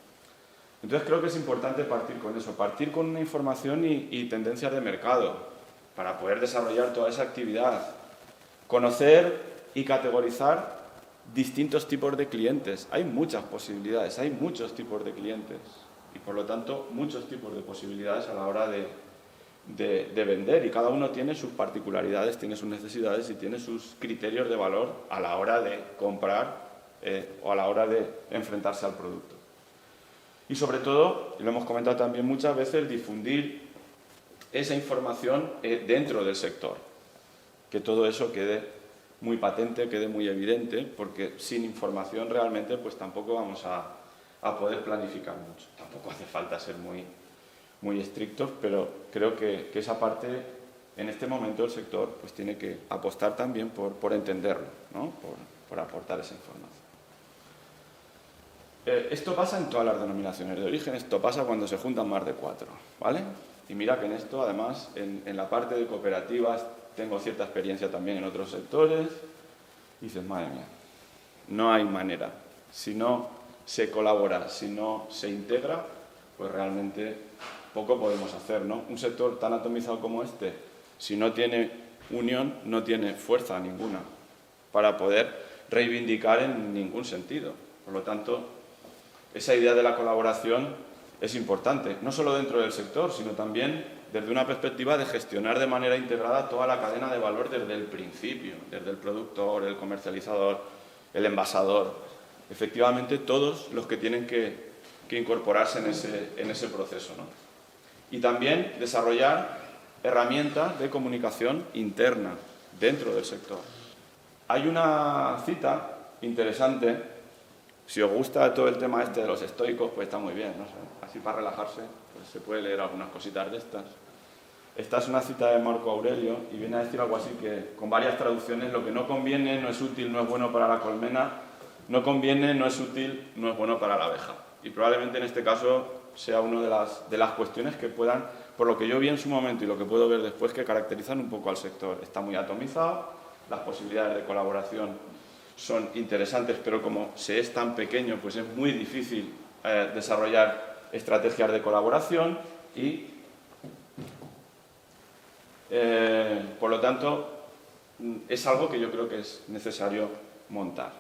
Entonces creo que es importante partir con eso, partir con una información y tendencias de mercado para poder desarrollar toda esa actividad, conocer y categorizar distintos tipos de clientes. Hay muchas posibilidades, hay muchos tipos de clientes y por lo tanto muchos tipos de posibilidades a la hora de vender, y cada uno tiene sus particularidades, tiene sus necesidades y tiene sus criterios de valor a la hora de comprar o a la hora de enfrentarse al producto. Y sobre todo, y lo hemos comentado también muchas veces, difundir esa información dentro del sector. Que todo eso quede muy patente, quede muy evidente, porque sin información realmente pues tampoco vamos a poder planificar mucho. Tampoco hace falta ser muy estrictos, pero creo que esa parte, en este momento el sector pues tiene que apostar también por entenderlo, ¿no? por aportar esa información. Esto pasa en todas las denominaciones de origen, esto pasa cuando se juntan más de 4, ¿vale? Y mira que en esto, además, en la parte de cooperativas, tengo cierta experiencia también en otros sectores, y dices, madre mía, no hay manera. Si no se colabora, si no se integra, pues realmente poco podemos hacer, ¿no? Un sector tan atomizado como este, si no tiene unión, no tiene fuerza ninguna para poder reivindicar en ningún sentido. Por lo tanto, esa idea de la colaboración es importante, no solo dentro del sector, sino también desde una perspectiva de gestionar de manera integrada toda la cadena de valor desde el principio, desde el productor, el comercializador, el envasador. Efectivamente, todos los que tienen que incorporarse en ese proceso, ¿no? Y también desarrollar herramientas de comunicación interna dentro del sector. Hay una cita interesante. Si os gusta todo el tema este de los estoicos, pues está muy bien, no sé. Así para relajarse, pues se puede leer algunas cositas de estas. Esta es una cita de Marco Aurelio y viene a decir algo así que, con varias traducciones, lo que no conviene, no es útil, no es bueno para la colmena, no conviene, no es útil, no es bueno para la abeja. Y probablemente en este caso sea una de las cuestiones que puedan, por lo que yo vi en su momento y lo que puedo ver después, que caracterizan un poco al sector. Está muy atomizado, las posibilidades de colaboración son interesantes, pero como se es tan pequeño, pues es muy difícil desarrollar estrategias de colaboración y, por lo tanto, es algo que yo creo que es necesario montar.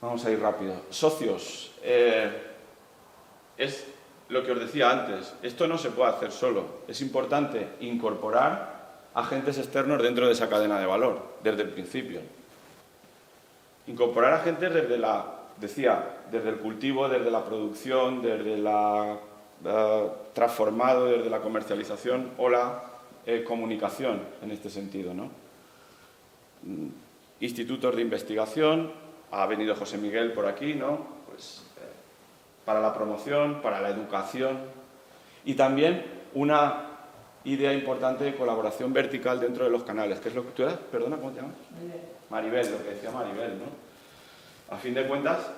Vamos a ir rápido. Socios. es lo que os decía antes, esto no se puede hacer solo, es importante incorporar agentes externos dentro de esa cadena de valor, desde el principio. Incorporar agentes desde el cultivo, desde la producción, desde la transformado, desde la comercialización o la comunicación en este sentido, ¿no? Institutos de investigación, ha venido José Miguel por aquí, ¿no? Pues, para la promoción, para la educación y también una idea importante de colaboración vertical dentro de los canales, que es lo que tú eras, perdona, ¿cómo te llamas? Maribel, lo que decía Maribel, ¿no? A fin de cuentas,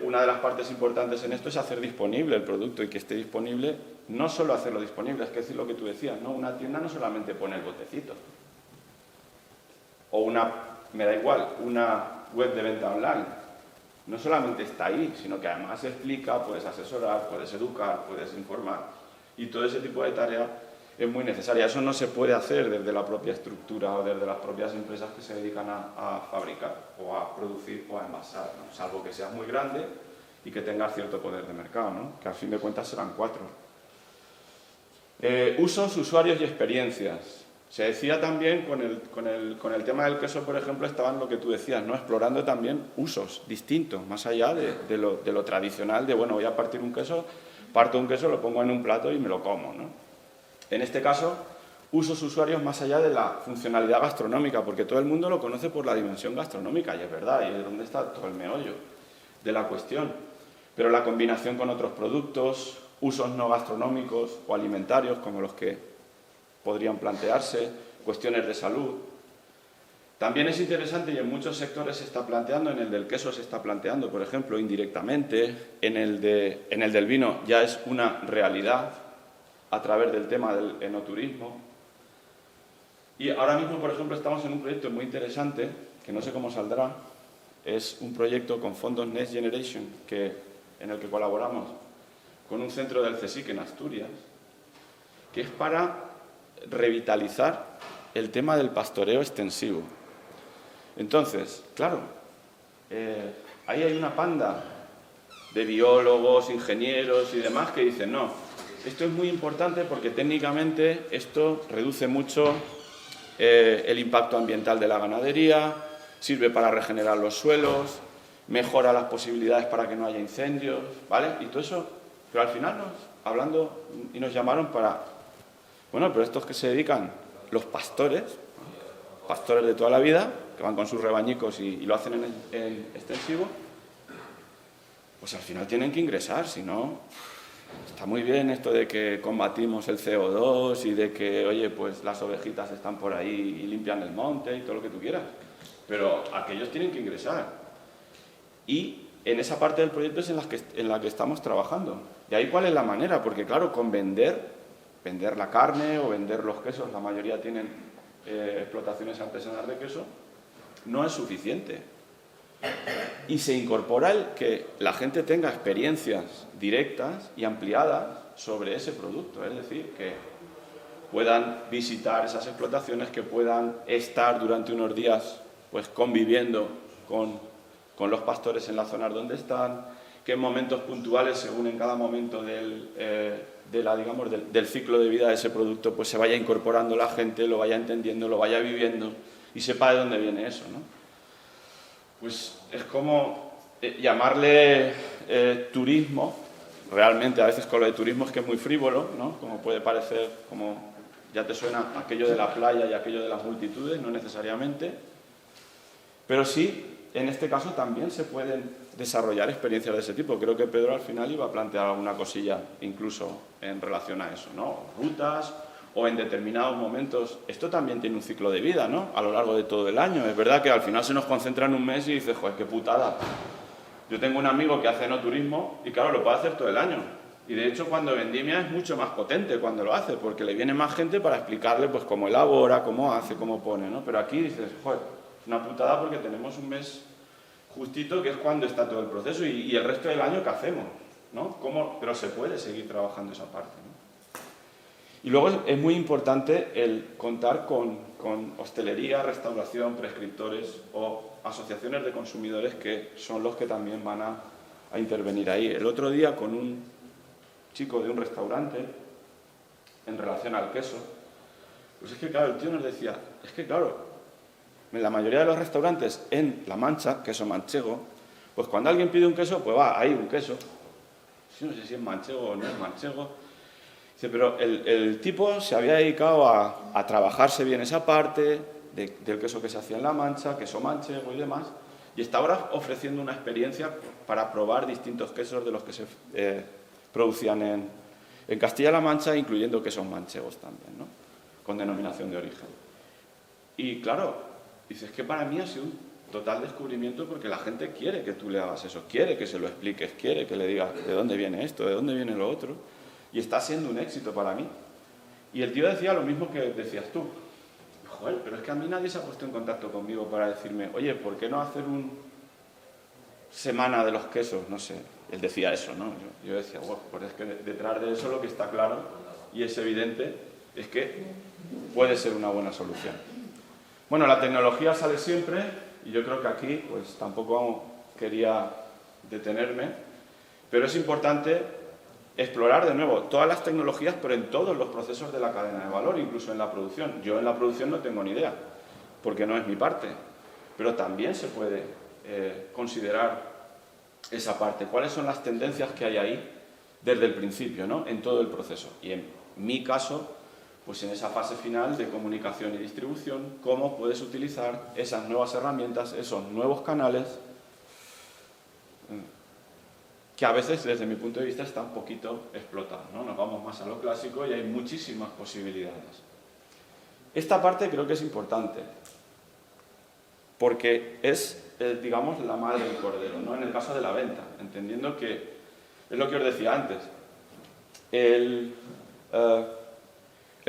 una de las partes importantes en esto es hacer disponible el producto y que esté disponible, no solo hacerlo disponible, es que decir lo que tú decías, ¿no? Una tienda no solamente pone el botecito, o me da igual, una web de venta online, no solamente está ahí, sino que además explica, puedes asesorar, puedes educar, puedes informar, y todo ese tipo de tarea es muy necesaria. Eso no se puede hacer desde la propia estructura o desde las propias empresas que se dedican a fabricar o a producir o a envasar, ¿no? Salvo que seas muy grande y que tengas cierto poder de mercado, ¿no? Que al fin de cuentas serán 4. Usos, usuarios y experiencias. Se decía también con el tema del queso, por ejemplo, estaban lo que tú decías, ¿no? Explorando también usos distintos, más allá de lo tradicional de, bueno, voy a partir un queso, parto un queso, lo pongo en un plato y me lo como, ¿no? En este caso, usos usuarios más allá de la funcionalidad gastronómica, porque todo el mundo lo conoce por la dimensión gastronómica, y es verdad, y es donde está todo el meollo de la cuestión. Pero la combinación con otros productos, usos no gastronómicos o alimentarios, como los que podrían plantearse, cuestiones de salud. También es interesante, y en muchos sectores se está planteando, en el del queso se está planteando, por ejemplo, indirectamente, en el del vino ya es una realidad a través del tema del enoturismo. Y ahora mismo, por ejemplo, estamos en un proyecto muy interesante, que no sé cómo saldrá, es un proyecto con fondos Next Generation, en el que colaboramos con un centro del CSIC en Asturias, que es para revitalizar el tema del pastoreo extensivo. Entonces, claro, ahí hay una panda de biólogos, ingenieros y demás que dicen, no, esto es muy importante porque técnicamente esto reduce mucho el impacto ambiental de la ganadería, sirve para regenerar los suelos, mejora las posibilidades para que no haya incendios, ¿vale? Y todo eso, pero al final nos llamaron para, bueno, pero estos que se dedican, los pastores de toda la vida, que van con sus rebañicos y lo hacen en extensivo, pues al final tienen que ingresar, si no, está muy bien esto de que combatimos el CO2 y de que, oye, pues las ovejitas están por ahí y limpian el monte y todo lo que tú quieras, pero aquellos tienen que ingresar. Y en esa parte del proyecto es en la que estamos trabajando. ¿Y ahí cuál es la manera? Porque claro, con vender la carne o vender los quesos, la mayoría tienen explotaciones artesanales de queso, no es suficiente. Y se incorpora el que la gente tenga experiencias directas y ampliadas sobre ese producto, es decir, que puedan visitar esas explotaciones, que puedan estar durante unos días pues conviviendo con los pastores en las zonas donde están, que en momentos puntuales, según en cada momento del ciclo de vida de ese producto, pues se vaya incorporando la gente, lo vaya entendiendo, lo vaya viviendo y sepa de dónde viene eso, ¿no? Pues es como llamarle turismo, realmente a veces con lo de turismo es que es muy frívolo, ¿no? Como puede parecer, como ya te suena aquello de la playa y aquello de las multitudes, no necesariamente, pero sí, en este caso también se pueden desarrollar experiencias de ese tipo. Creo que Pedro al final iba a plantear alguna cosilla incluso en relación a eso, ¿no? Rutas o en determinados momentos. Esto también tiene un ciclo de vida, ¿no? A lo largo de todo el año. Es verdad que al final se nos concentra en un mes y dices, joder, qué putada. Yo tengo un amigo que hace enoturismo y claro, lo puede hacer todo el año. Y de hecho cuando vendimia es mucho más potente cuando lo hace, porque le viene más gente para explicarle pues cómo elabora, cómo hace, cómo pone, ¿no? Pero aquí dices, joder, una putada porque tenemos un mes justito que es cuando está todo el proceso y el resto del año ¿qué hacemos? ¿No? Pero se puede seguir trabajando esa parte, ¿no? Y luego es muy importante el contar con hostelería, restauración, prescriptores o asociaciones de consumidores que son los que también van a intervenir ahí. El otro día con un chico de un restaurante, en relación al queso, pues es que claro, el tío nos decía, es que claro, en la mayoría de los restaurantes en La Mancha, queso manchego, pues cuando alguien pide un queso, pues va, hay un queso. Sí, no sé si es manchego o no es manchego. Dice, pero el tipo se había dedicado a trabajarse bien esa parte del queso que se hacía en La Mancha, queso manchego y demás, y está ahora ofreciendo una experiencia para probar distintos quesos de los que se producían en Castilla-La Mancha, incluyendo quesos manchegos también, ¿no? Con denominación de origen. Y claro, dices que para mí ha sido un total descubrimiento porque la gente quiere que tú le hagas eso, quiere que se lo expliques, quiere que le digas de dónde viene esto, de dónde viene lo otro, y está siendo un éxito para mí. Y el tío decía lo mismo que decías tú. Joder, pero es que a mí nadie se ha puesto en contacto conmigo para decirme, oye, ¿por qué no hacer un semana de los quesos? No sé, él decía eso, ¿no? Yo decía, bueno, pues es que detrás de eso lo que está claro y es evidente es que puede ser una buena solución. Bueno, la tecnología sale siempre y yo creo que aquí pues tampoco quería detenerme, pero es importante explorar de nuevo todas las tecnologías, pero en todos los procesos de la cadena de valor, incluso en la producción. Yo en la producción no tengo ni idea, porque no es mi parte, pero también se puede considerar esa parte. ¿Cuáles son las tendencias que hay ahí desde el principio, ¿no? En todo el proceso? Y en mi caso, pues en esa fase final de comunicación y distribución, cómo puedes utilizar esas nuevas herramientas, esos nuevos canales, que a veces, desde mi punto de vista, está un poquito explotado, ¿no? Nos vamos más a lo clásico y hay muchísimas posibilidades. Esta parte creo que es importante, porque es, digamos, la madre del cordero, ¿no? En el caso de la venta, entendiendo que, es lo que os decía antes,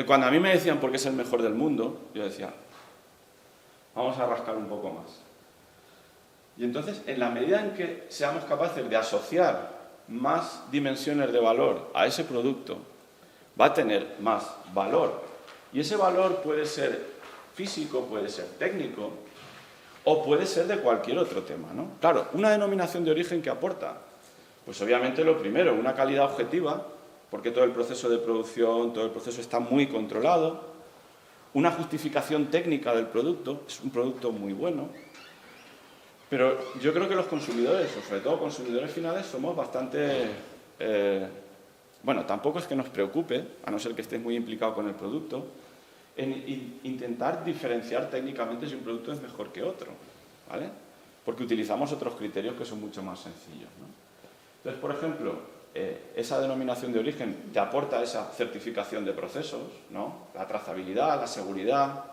cuando a mí me decían por qué es el mejor del mundo, yo decía, vamos a rascar un poco más. Y entonces, en la medida en que seamos capaces de asociar más dimensiones de valor a ese producto, va a tener más valor. Y ese valor puede ser físico, puede ser técnico, o puede ser de cualquier otro tema, ¿no? Claro, una denominación de origen que aporta, pues obviamente lo primero, una calidad objetiva, porque todo el proceso de producción, todo el proceso está muy controlado, una justificación técnica del producto, es un producto muy bueno. Pero yo creo que los consumidores, o sobre todo consumidores finales, somos bastante... bueno, tampoco es que nos preocupe, a no ser que estés muy implicado con el producto, en intentar diferenciar técnicamente si un producto es mejor que otro, ¿vale? Porque utilizamos otros criterios que son mucho más sencillos, ¿no? Entonces, por ejemplo, esa denominación de origen te aporta esa certificación de procesos, ¿no? La trazabilidad, la seguridad...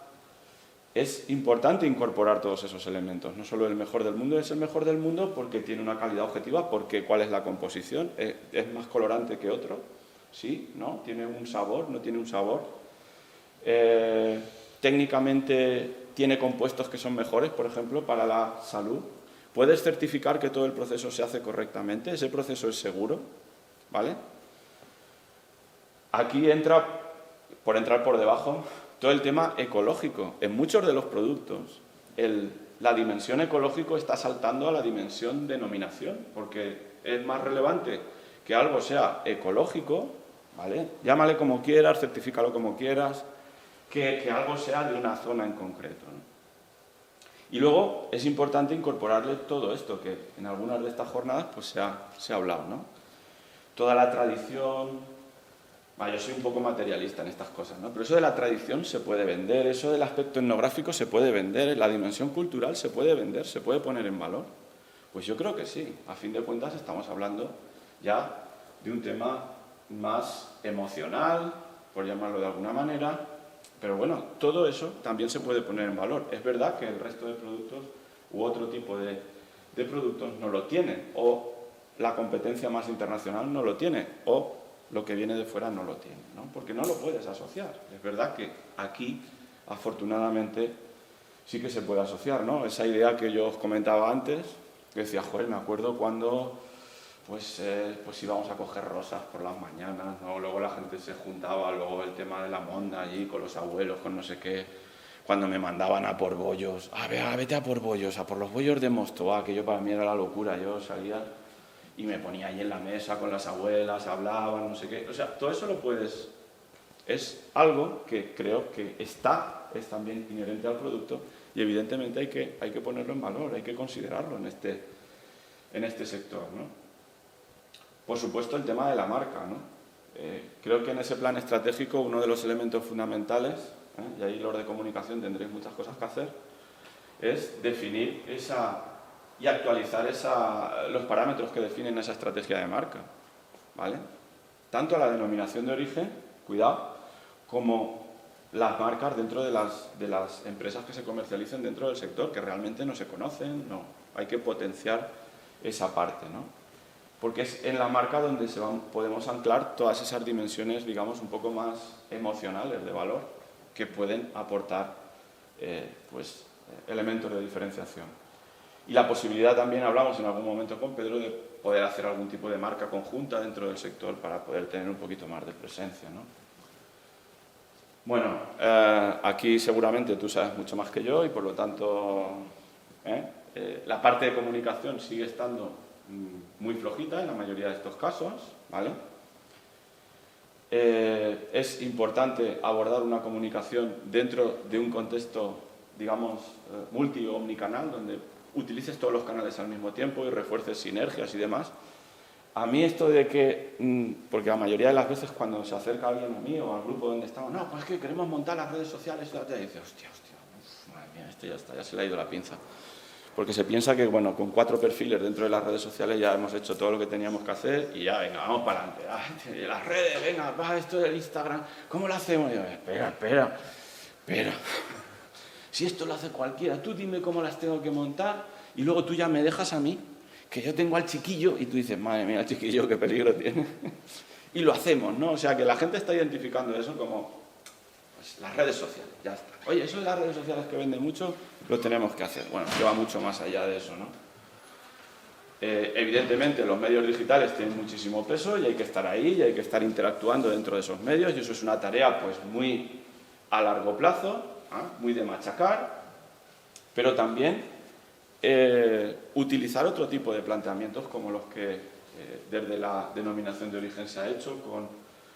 Es importante incorporar todos esos elementos. No solo el mejor del mundo es el mejor del mundo porque tiene una calidad objetiva, porque ¿cuál es la composición? ¿Es más colorante que otro? ¿Sí? ¿No? ¿Tiene un sabor? ¿No tiene un sabor? ¿Técnicamente tiene compuestos que son mejores, por ejemplo, para la salud? ¿Puedes certificar que todo el proceso se hace correctamente? ¿Ese proceso es seguro? ¿Vale? Aquí entra, por entrar por debajo, todo el tema ecológico. En muchos de los productos, la dimensión ecológico está saltando a la dimensión denominación, porque es más relevante que algo sea ecológico, ¿vale? Llámale como quieras, certifícalo como quieras, que algo sea de una zona en concreto, ¿no? Y luego es importante incorporarle todo esto, que en algunas de estas jornadas pues se ha hablado, ¿no? Toda la tradición... yo soy un poco materialista en estas cosas, ¿no? Pero eso de la tradición se puede vender, eso del aspecto etnográfico se puede vender, la dimensión cultural se puede vender, se puede poner en valor. Pues yo creo que sí. A fin de cuentas estamos hablando ya de un tema más emocional, por llamarlo de alguna manera, pero bueno, todo eso también se puede poner en valor. Es verdad que el resto de productos u otro tipo de productos no lo tienen, o la competencia más internacional no lo tiene, o lo que viene de fuera no lo tiene, ¿no? Porque no lo puedes asociar. Es verdad que aquí, afortunadamente, sí que se puede asociar, ¿no? Esa idea que yo os comentaba antes, que decía, joder, me acuerdo cuando pues íbamos a coger rosas por las mañanas, ¿no? Luego la gente se juntaba, luego el tema de la monda allí con los abuelos, con no sé qué, cuando me mandaban a por bollos, vete a por bollos, a por los bollos de Mosto, que yo para mí era la locura, yo salía... y me ponía ahí en la mesa con las abuelas, hablaban, no sé qué. O sea, todo eso lo puedes... Es algo que creo que es también inherente al producto y evidentemente hay que ponerlo en valor, hay que considerarlo en este sector, ¿no? Por supuesto, el tema de la marca, ¿no? Creo que en ese plan estratégico uno de los elementos fundamentales, y ahí los de comunicación tendréis muchas cosas que hacer, es definir y actualizar los parámetros que definen esa estrategia de marca, ¿vale? Tanto a la denominación de origen, cuidado, como las marcas dentro de las empresas que se comercialicen dentro del sector, que realmente no se conocen, no. Hay que potenciar esa parte, ¿no? Porque es en la marca donde podemos anclar todas esas dimensiones, digamos, un poco más emocionales de valor, que pueden aportar elementos de diferenciación. Y la posibilidad también, hablamos en algún momento con Pedro, de poder hacer algún tipo de marca conjunta dentro del sector para poder tener un poquito más de presencia, ¿no? Bueno, aquí seguramente tú sabes mucho más que yo y por lo tanto la parte de comunicación sigue estando muy flojita en la mayoría de estos casos, ¿vale? Es importante abordar una comunicación dentro de un contexto, digamos, multi o omnicanal, donde utilices todos los canales al mismo tiempo y refuerces sinergias y demás. A mí esto de que, porque la mayoría de las veces cuando se acerca alguien a mí o al grupo donde estamos, no, pues es que queremos montar las redes sociales, y dice, hostia, madre mía, esto ya está, ya se le ha ido la pinza. Porque se piensa que, bueno, con 4 perfiles dentro de las redes sociales ya hemos hecho todo lo que teníamos que hacer y ya, venga, vamos para adelante. Las redes, venga, va esto del Instagram, ¿cómo lo hacemos? Y yo, espera. Si esto lo hace cualquiera, tú dime cómo las tengo que montar y luego tú ya me dejas a mí, que yo tengo al chiquillo, y tú dices, madre mía, el chiquillo, qué peligro tiene. Y lo hacemos, ¿no? O sea, que la gente está identificando eso como pues, las redes sociales, ya está. Oye, eso de las redes sociales que venden mucho, lo tenemos que hacer. Bueno, que va mucho más allá de eso, ¿no? Evidentemente, los medios digitales tienen muchísimo peso y hay que estar ahí y hay que estar interactuando dentro de esos medios y eso es una tarea, pues, muy a largo plazo, muy de machacar, pero también utilizar otro tipo de planteamientos como los que desde la denominación de origen se ha hecho con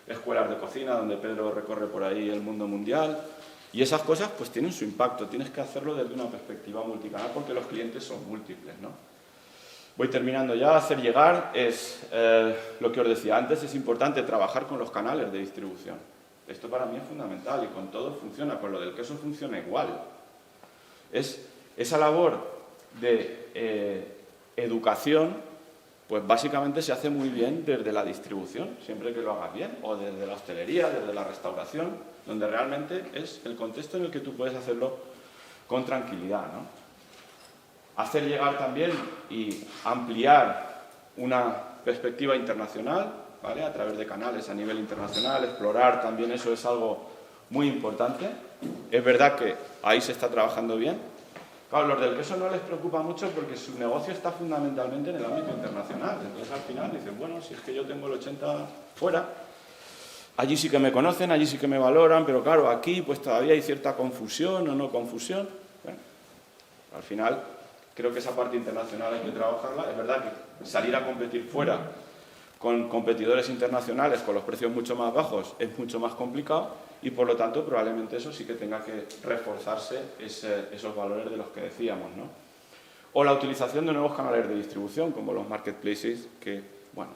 escuelas de cocina donde Pedro recorre por ahí el mundo mundial y esas cosas pues tienen su impacto, tienes que hacerlo desde una perspectiva multicanal porque los clientes son múltiples, ¿no? Voy terminando ya, hacer llegar es lo que os decía antes, es importante trabajar con los canales de distribución. Esto para mí es fundamental y con todo funciona, con lo del queso funciona igual. Esa labor de educación, pues básicamente se hace muy bien desde la distribución, siempre que lo hagas bien, o desde la hostelería, desde la restauración, donde realmente es el contexto en el que tú puedes hacerlo con tranquilidad, ¿no? Hacer llegar también y ampliar una perspectiva internacional, ¿vale? A través de canales a nivel internacional, explorar también eso es algo muy importante. Es verdad que ahí se está trabajando bien. Claro, los del queso no les preocupa mucho porque su negocio está fundamentalmente en el ámbito internacional. Entonces, al final dicen, bueno, si es que yo tengo el 80 fuera, allí sí que me conocen, allí sí que me valoran, pero claro, aquí pues todavía hay cierta confusión o no confusión. Bueno, al final, creo que esa parte internacional hay que trabajarla. Es verdad que salir a competir fuera con competidores internacionales con los precios mucho más bajos es mucho más complicado y por lo tanto probablemente eso sí que tenga que reforzarse esos valores de los que decíamos, ¿no? O la utilización de nuevos canales de distribución como los marketplaces que, bueno,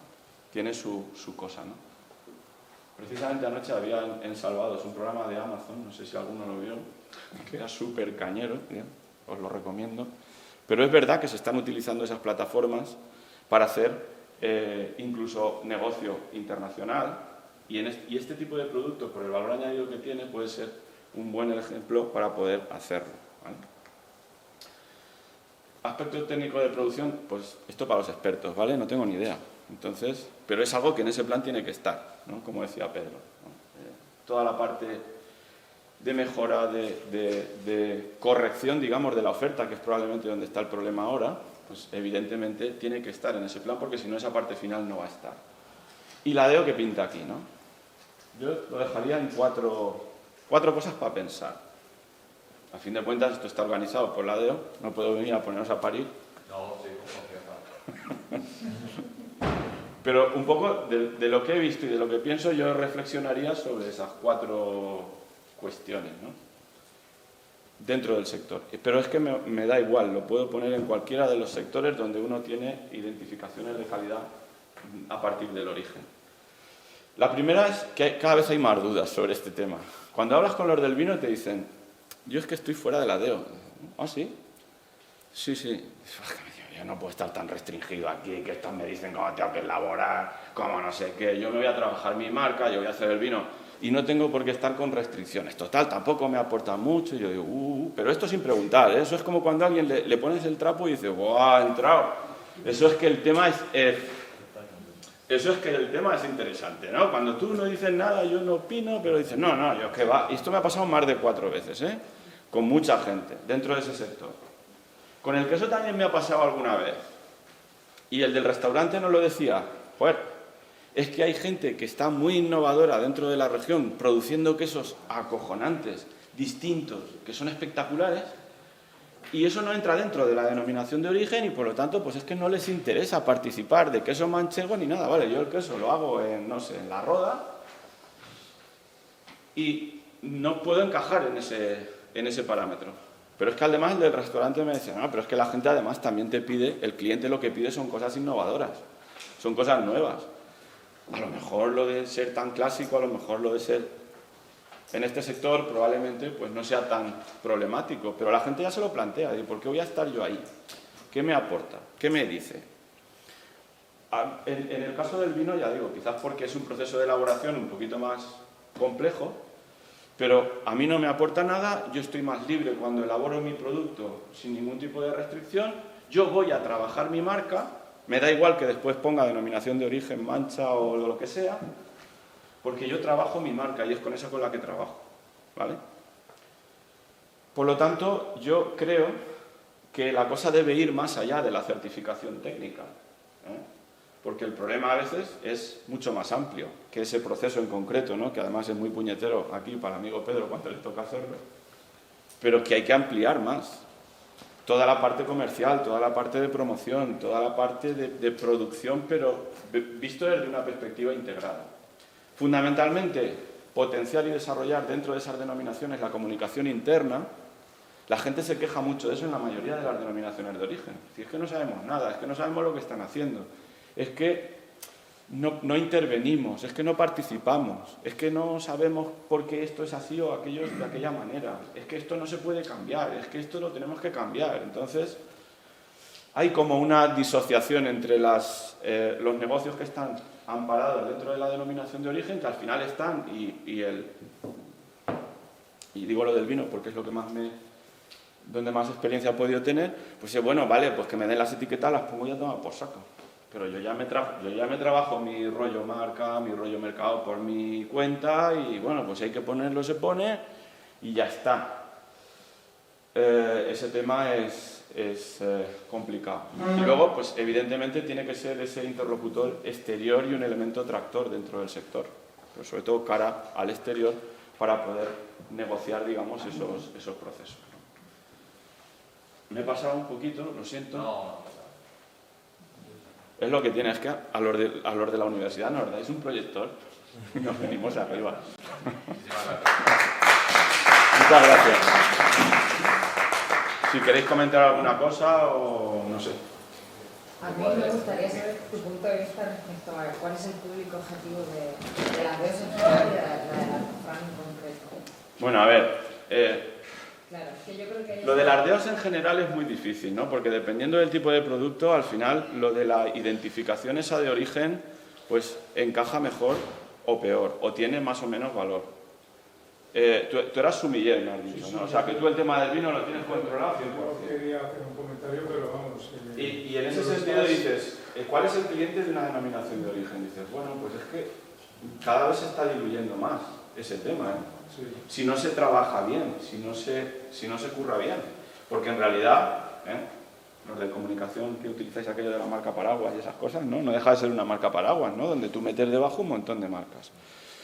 tiene su cosa, ¿no? Precisamente anoche había en Salvados un programa de Amazon, no sé si alguno lo vio, que era súper cañero, ¿bien? Os lo recomiendo, pero es verdad que se están utilizando esas plataformas para hacer incluso negocio internacional y este tipo de productos, por el valor añadido que tiene, puede ser un buen ejemplo para poder hacerlo, ¿vale? Aspecto técnico de producción, pues esto para los expertos, ¿vale? No tengo ni idea. Entonces, pero es algo que en ese plan tiene que estar, ¿no? Como decía Pedro, ¿no? Toda la parte de mejora, de corrección, digamos, de la oferta, que es probablemente donde está el problema ahora, pues evidentemente tiene que estar en ese plan porque si no esa parte final no va a estar. Y la DEO que pinta aquí, ¿no? Yo lo dejaría en cuatro cosas para pensar. A fin de cuentas esto está organizado por la DEO, no puedo venir a ponernos a parir. No, sí, con confianza. Pero un poco de lo que he visto y de lo que pienso, yo reflexionaría sobre esas 4 cuestiones, ¿no? Dentro del sector. Pero es que me da igual, lo puedo poner en cualquiera de los sectores donde uno tiene identificaciones de calidad a partir del origen. La primera es que cada vez hay más dudas sobre este tema. Cuando hablas con los del vino te dicen, yo es que estoy fuera de la DEO. ¿Ah, sí? Sí, sí. Yo no puedo estar tan restringido aquí, que estos me dicen cómo tengo que elaborar, cómo no sé qué. Yo me voy a trabajar mi marca, yo voy a hacer el vino y no tengo por qué estar con restricciones. Total, tampoco me aporta mucho. Y yo digo, pero esto sin preguntar, ¿eh? Eso es como cuando a alguien le pones el trapo y dice, ¡guau, ha entrado! Eso es que el tema es interesante, ¿no? Cuando tú no dices nada, yo no opino, pero dices, no, yo que va. Y esto me ha pasado más de 4 veces, ¿eh? Con mucha gente dentro de ese sector. Con el queso también me ha pasado alguna vez. Y el del restaurante nos lo decía, joder, es que hay gente que está muy innovadora dentro de la región, produciendo quesos acojonantes, distintos, que son espectaculares, y eso no entra dentro de la denominación de origen y por lo tanto pues es que no les interesa participar de queso manchego ni nada. Vale, yo el queso lo hago en, no sé, en la Roda y no puedo encajar en ese parámetro. Pero es que además el del restaurante me decía, no, pero es que la gente además también te pide, el cliente lo que pide son cosas innovadoras, son cosas nuevas. A lo mejor lo de ser tan clásico, a lo mejor lo de ser en este sector probablemente pues no sea tan problemático, pero la gente ya se lo plantea, ¿por qué voy a estar yo ahí? ¿Qué me aporta? ¿Qué me dice? En el caso del vino, ya digo, quizás porque es un proceso de elaboración un poquito más complejo, pero a mí no me aporta nada, yo estoy más libre cuando elaboro mi producto sin ningún tipo de restricción, yo voy a trabajar mi marca, me da igual que después ponga denominación de origen, mancha o lo que sea, porque yo trabajo mi marca y es con esa con la que trabajo, ¿vale? Por lo tanto, yo creo que la cosa debe ir más allá de la certificación técnica, ¿eh? Porque el problema a veces es mucho más amplio que ese proceso en concreto, ¿no? Que además es muy puñetero aquí para el amigo Pedro cuando le toca hacerlo, pero que hay que ampliar más. Toda la parte comercial, toda la parte de promoción, toda la parte de producción, pero visto desde una perspectiva integrada. Fundamentalmente, potenciar y desarrollar dentro de esas denominaciones la comunicación interna. La gente se queja mucho de eso en la mayoría de las denominaciones de origen. Si es que no sabemos nada, es que no sabemos lo que están haciendo. Es que no intervenimos, es que no participamos, es que no sabemos por qué esto es así o aquello de aquella manera, es que esto no se puede cambiar, es que esto lo tenemos que cambiar. Entonces, hay como una disociación entre los negocios que están amparados dentro de la denominación de origen, que al final están, y digo lo del vino porque es lo que más donde más experiencia he podido tener, pues bueno, vale, pues que me den las etiquetas, las pongo y ya tomar por saco. Pero yo ya me trabajo mi rollo marca, mi rollo mercado por mi cuenta y bueno, pues si hay que ponerlo, se pone y ya está. Ese tema es complicado. Y luego, pues evidentemente tiene que ser ese interlocutor exterior y un elemento tractor dentro del sector, pero sobre todo cara al exterior para poder negociar, digamos, esos procesos. Me he pasado un poquito, lo siento. No. Es lo que tiene, es que a los de la universidad nos dais un proyector y nos venimos arriba. Muchas gracias. Si queréis comentar alguna cosa o no sé. A mí me gustaría saber tu punto de vista respecto a cuál es el público objetivo de las redes en general y de la Fran en concreto. Bueno, a ver, claro, es que yo creo que lo de las DEOs en general es muy difícil, ¿no? Porque dependiendo del tipo de producto, al final lo de la identificación esa de origen, pues encaja mejor o peor, o tiene más o menos valor. Tú eras sumiller, me has dicho, ¿no? O sea, que tú el tema del vino lo tienes controlado 100%. No quería hacer un comentario, pero vamos... Y en ese sentido dices, ¿cuál es el cliente de una denominación de origen? Dices, bueno, pues es que cada vez se está diluyendo más ese tema, ¿eh? Sí. Si no se trabaja bien, si no se curra bien. Porque en realidad, los de comunicación que utilizáis aquello de la marca paraguas y esas cosas, ¿no? No deja de ser una marca paraguas, ¿no? Donde tú metes debajo un montón de marcas.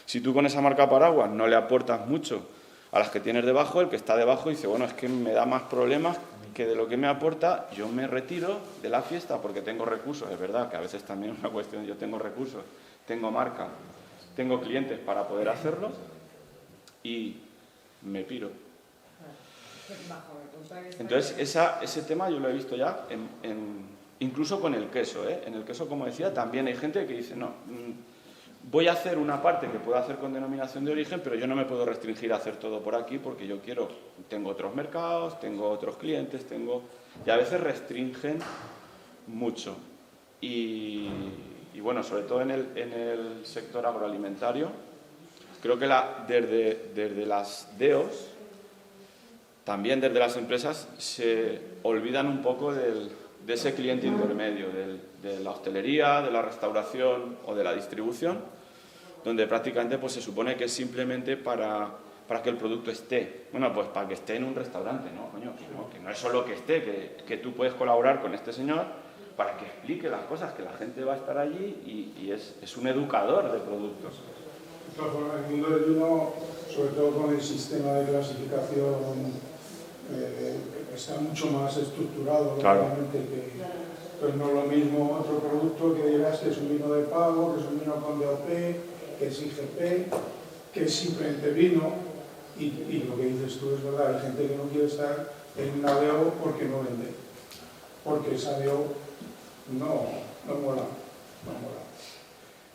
Si tú con esa marca paraguas no le aportas mucho a las que tienes debajo. El que está debajo dice, bueno, es que me da más problemas que de lo que me aporta, yo me retiro de la fiesta porque tengo recursos. Es verdad que a veces también es una cuestión, yo tengo recursos, tengo marca, tengo clientes para poder hacerlo y me piro. Entonces, ese tema yo lo he visto ya, incluso con el queso. En el queso, como decía, también hay gente que dice, no, voy a hacer una parte que puedo hacer con denominación de origen, pero yo no me puedo restringir a hacer todo por aquí porque yo tengo otros mercados, tengo otros clientes, y a veces restringen mucho. Y bueno, sobre todo en el sector agroalimentario, creo que desde las DEOs, también desde las empresas, se olvidan un poco de ese cliente intermedio, de la hostelería, de la restauración o de la distribución, donde prácticamente pues, se supone que es simplemente para que el producto esté. Bueno, pues para que esté en un restaurante, ¿no? Coño, que no es solo que esté, que tú puedes colaborar con este señor para que explique las cosas, que la gente va a estar allí y es un educador de productos. De todas formas, el mundo del vino, sobre todo con el sistema de clasificación, está mucho más estructurado, claro. Realmente, pues no es lo mismo otro producto que dirás que es un vino de pago, que es un vino con DOP, que es IGP, que es simplemente vino, y lo que dices tú es verdad, hay gente que no quiere estar en una DEO porque no vende, porque esa DEO no mola.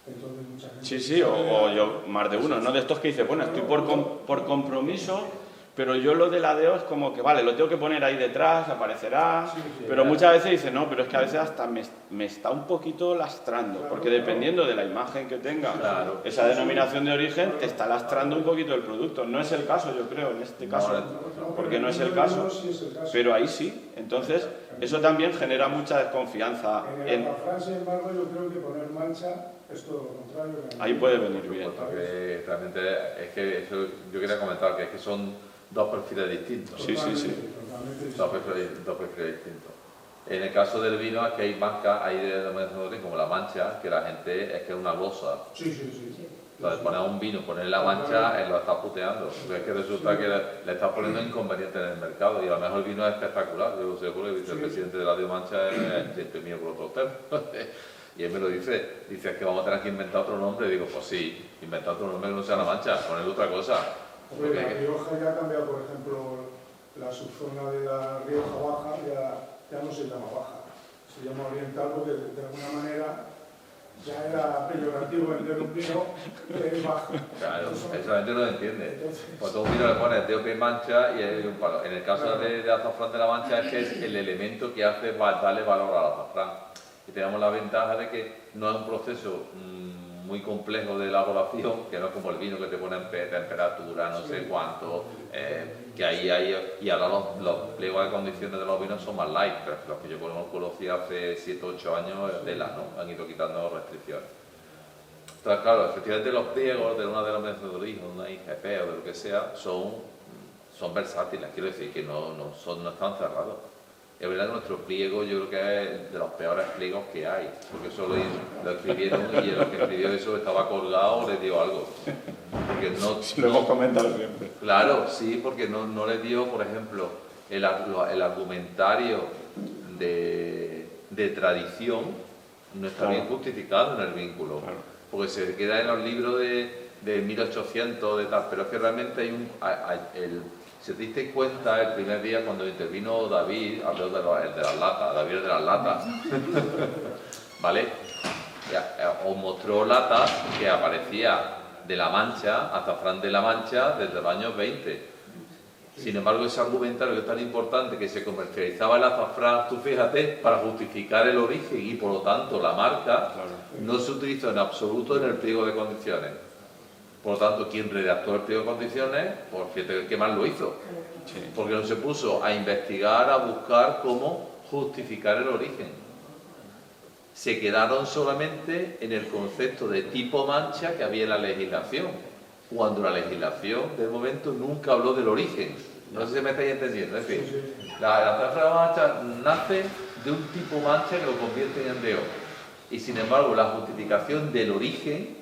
Entonces, mucha gente Sí, o yo, más de uno, ¿no? De estos que dice, bueno, estoy por compromiso, pero yo lo de la DEO es como que, vale, lo tengo que poner ahí detrás, aparecerá, pero muchas veces dice, no, pero es que a veces hasta me está un poquito lastrando, porque dependiendo de la imagen que tenga esa denominación de origen, te está lastrando un poquito el producto. No es el caso, yo creo, en este caso, porque no es el caso, pero ahí sí. Entonces, eso también genera mucha desconfianza. En el azafrán, sin embargo, yo creo que poner mancha es todo lo contrario. Ahí puede venir bien. Porque realmente es que eso yo quería comentar, que es que son dos perfiles distintos. Sí. Dos perfiles distintos. En el caso del vino es que hay marcas, hay denominaciones como la mancha, que la gente es que es una losa. Sí. Entonces, poner un vino, poner la mancha, lo está puteando. Es que resulta que le está poniendo inconveniente en el mercado y a lo mejor el vino es espectacular. Yo lo sé porque el vicepresidente de la de Mancha es cliente mío por otro tema. Y él me lo dice es que vamos a tener que inventar otro nombre. Y digo, pues sí, inventar otro nombre que no sea la mancha, ponerle otra cosa. Porque la Rioja ya ha cambiado, por ejemplo, la subzona de la Rioja Baja ya no se llama Baja, se llama Oriental porque de alguna manera ya era peyorativo vender un vino que es bajo. Claro, eso la gente no lo entiende. Cuando un vino le pones DOP Mancha y hay un palo. En el caso de azafrán de la Mancha es que es el elemento que hace darle valor al azafrán. Y tenemos la ventaja de que no es un proceso muy complejo de elaboración, que no es como el vino que te pone en temperatura, no sé cuánto, que ahí hay, y ahora los pliegos de condiciones de los vinos son más light, pero los que yo conocí hace 7 o 8 años de las, ¿no? Han ido quitando restricciones. Entonces, claro, efectivamente los pliegos de una denominación de origen, una IGP o de lo que sea, son versátiles, quiero decir que no están cerrados. Es verdad que nuestro pliego yo creo que es de los peores pliegos que hay, porque eso lo escribieron y el que escribió eso estaba colgado o le dio algo. Porque lo hemos comentado siempre. Claro, sí, porque no le dio, por ejemplo, el argumentario de tradición no está bien justificado en el vínculo, porque se queda en los libros de 1800 de tal, pero es que realmente hay si te diste cuenta el primer día cuando intervino David, habló de las latas, David de las latas, ¿vale? Os mostró latas que aparecía de la Mancha, azafrán de la Mancha, desde los años 20. Sin embargo, ese argumentario que es tan importante, que se comercializaba el azafrán, tú fíjate, para justificar el origen y por lo tanto la marca, no se utilizó en absoluto en el pliego de condiciones. Por lo tanto, quien redactó el pliego de condiciones, pues fíjate que mal lo hizo. Porque no se puso a investigar, a buscar cómo justificar el origen. Se quedaron solamente en el concepto de tipo mancha que había en la legislación, cuando la legislación del momento nunca habló del origen. No sé si me estáis entendiendo. Es decir, la azafrán mancha nace de un tipo mancha que lo convierte en DO. Y sin embargo, la justificación del origen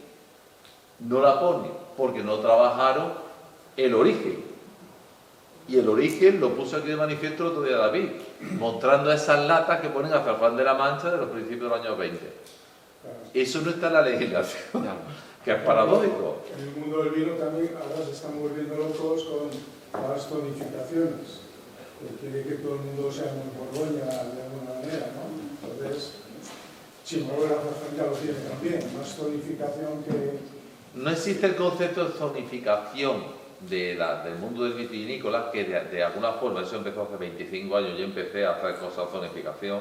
no la pone, porque no trabajaron el origen. Y el origen lo puso aquí de manifiesto el otro día David, mostrando esas latas que ponen azafrán de la Mancha de los principios de los años 20. Eso no está en la legislación, que es paradójico. En el mundo del vino también ahora se están volviendo locos con las tonificaciones. Quiere que todo el mundo sea muy Borgoña de alguna manera, ¿no? Entonces, Chimarrón ya lo tiene también, más tonificación que... No existe el concepto de zonificación del mundo del vitivinícola, que de alguna forma, eso empezó hace 25 años, yo empecé a hacer cosas de zonificación.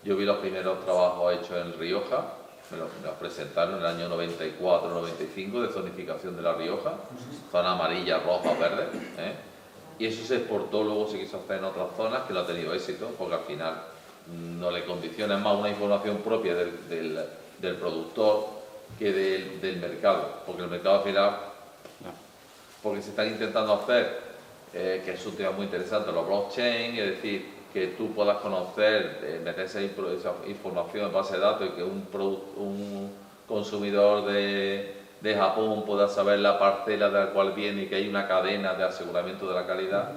Yo vi los primeros trabajos hechos en Rioja, me los presentaron en el año 94-95 de zonificación de la Rioja, zona amarilla, roja, verde, y eso se exportó, luego se quiso hacer en otras zonas, que no ha tenido éxito, porque al final no le condiciona, es más una información propia del productor que del mercado, porque el mercado al final, porque se están intentando hacer, que es un tema muy interesante, los blockchain, es decir, que tú puedas conocer, meter esa información en base de datos y que un consumidor de Japón pueda saber la parcela de la cual viene y que hay una cadena de aseguramiento de la calidad,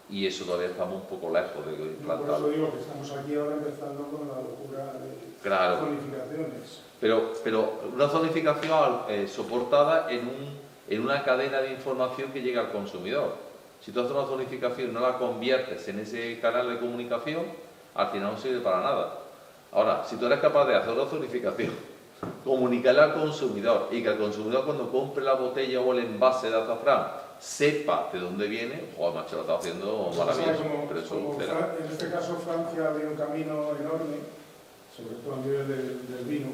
y eso todavía estamos un poco lejos de implantarlo. Por eso digo que estamos aquí ahora empezando con la locura de zonificaciones. Pero una zonificación soportada en una cadena de información que llega al consumidor. Si tú haces una zonificación y no la conviertes en ese canal de comunicación, al final no sirve para nada. Ahora, si tú eres capaz de hacer una zonificación, comunicarla al consumidor y que el consumidor cuando compre la botella o el envase de azafrán sepa de dónde viene, joder, macho, lo está haciendo maravilloso. Pero eso, en este caso Francia había un camino enorme, sobre todo a nivel del vino,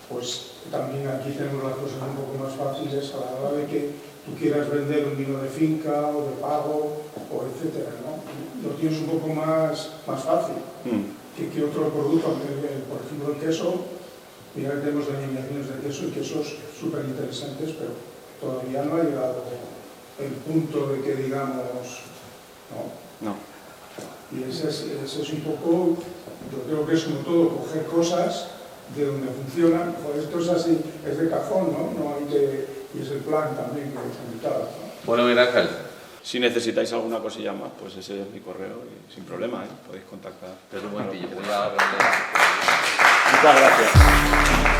pues también aquí tenemos las cosas un poco más fáciles a la hora de que tú quieras vender un vino de finca o de pago o etcétera, ¿no? Lo tienes un poco más fácil que otro producto. Por ejemplo, el queso, mira que tenemos denominaciones de queso y quesos súper interesantes, pero todavía no ha llegado el punto de que digamos, ¿no? Y ese es un poco, yo creo que es como todo, coger cosas de donde funcionan. Joder, esto es así, es de cajón, ¿no? No hay que... Y es el plan también que os comentaba, ¿no? Bueno, mira, Ángel. Si necesitáis alguna cosilla más, pues ese es mi correo y sin problema, podéis contactar. Pero un momentillo, Muchas gracias.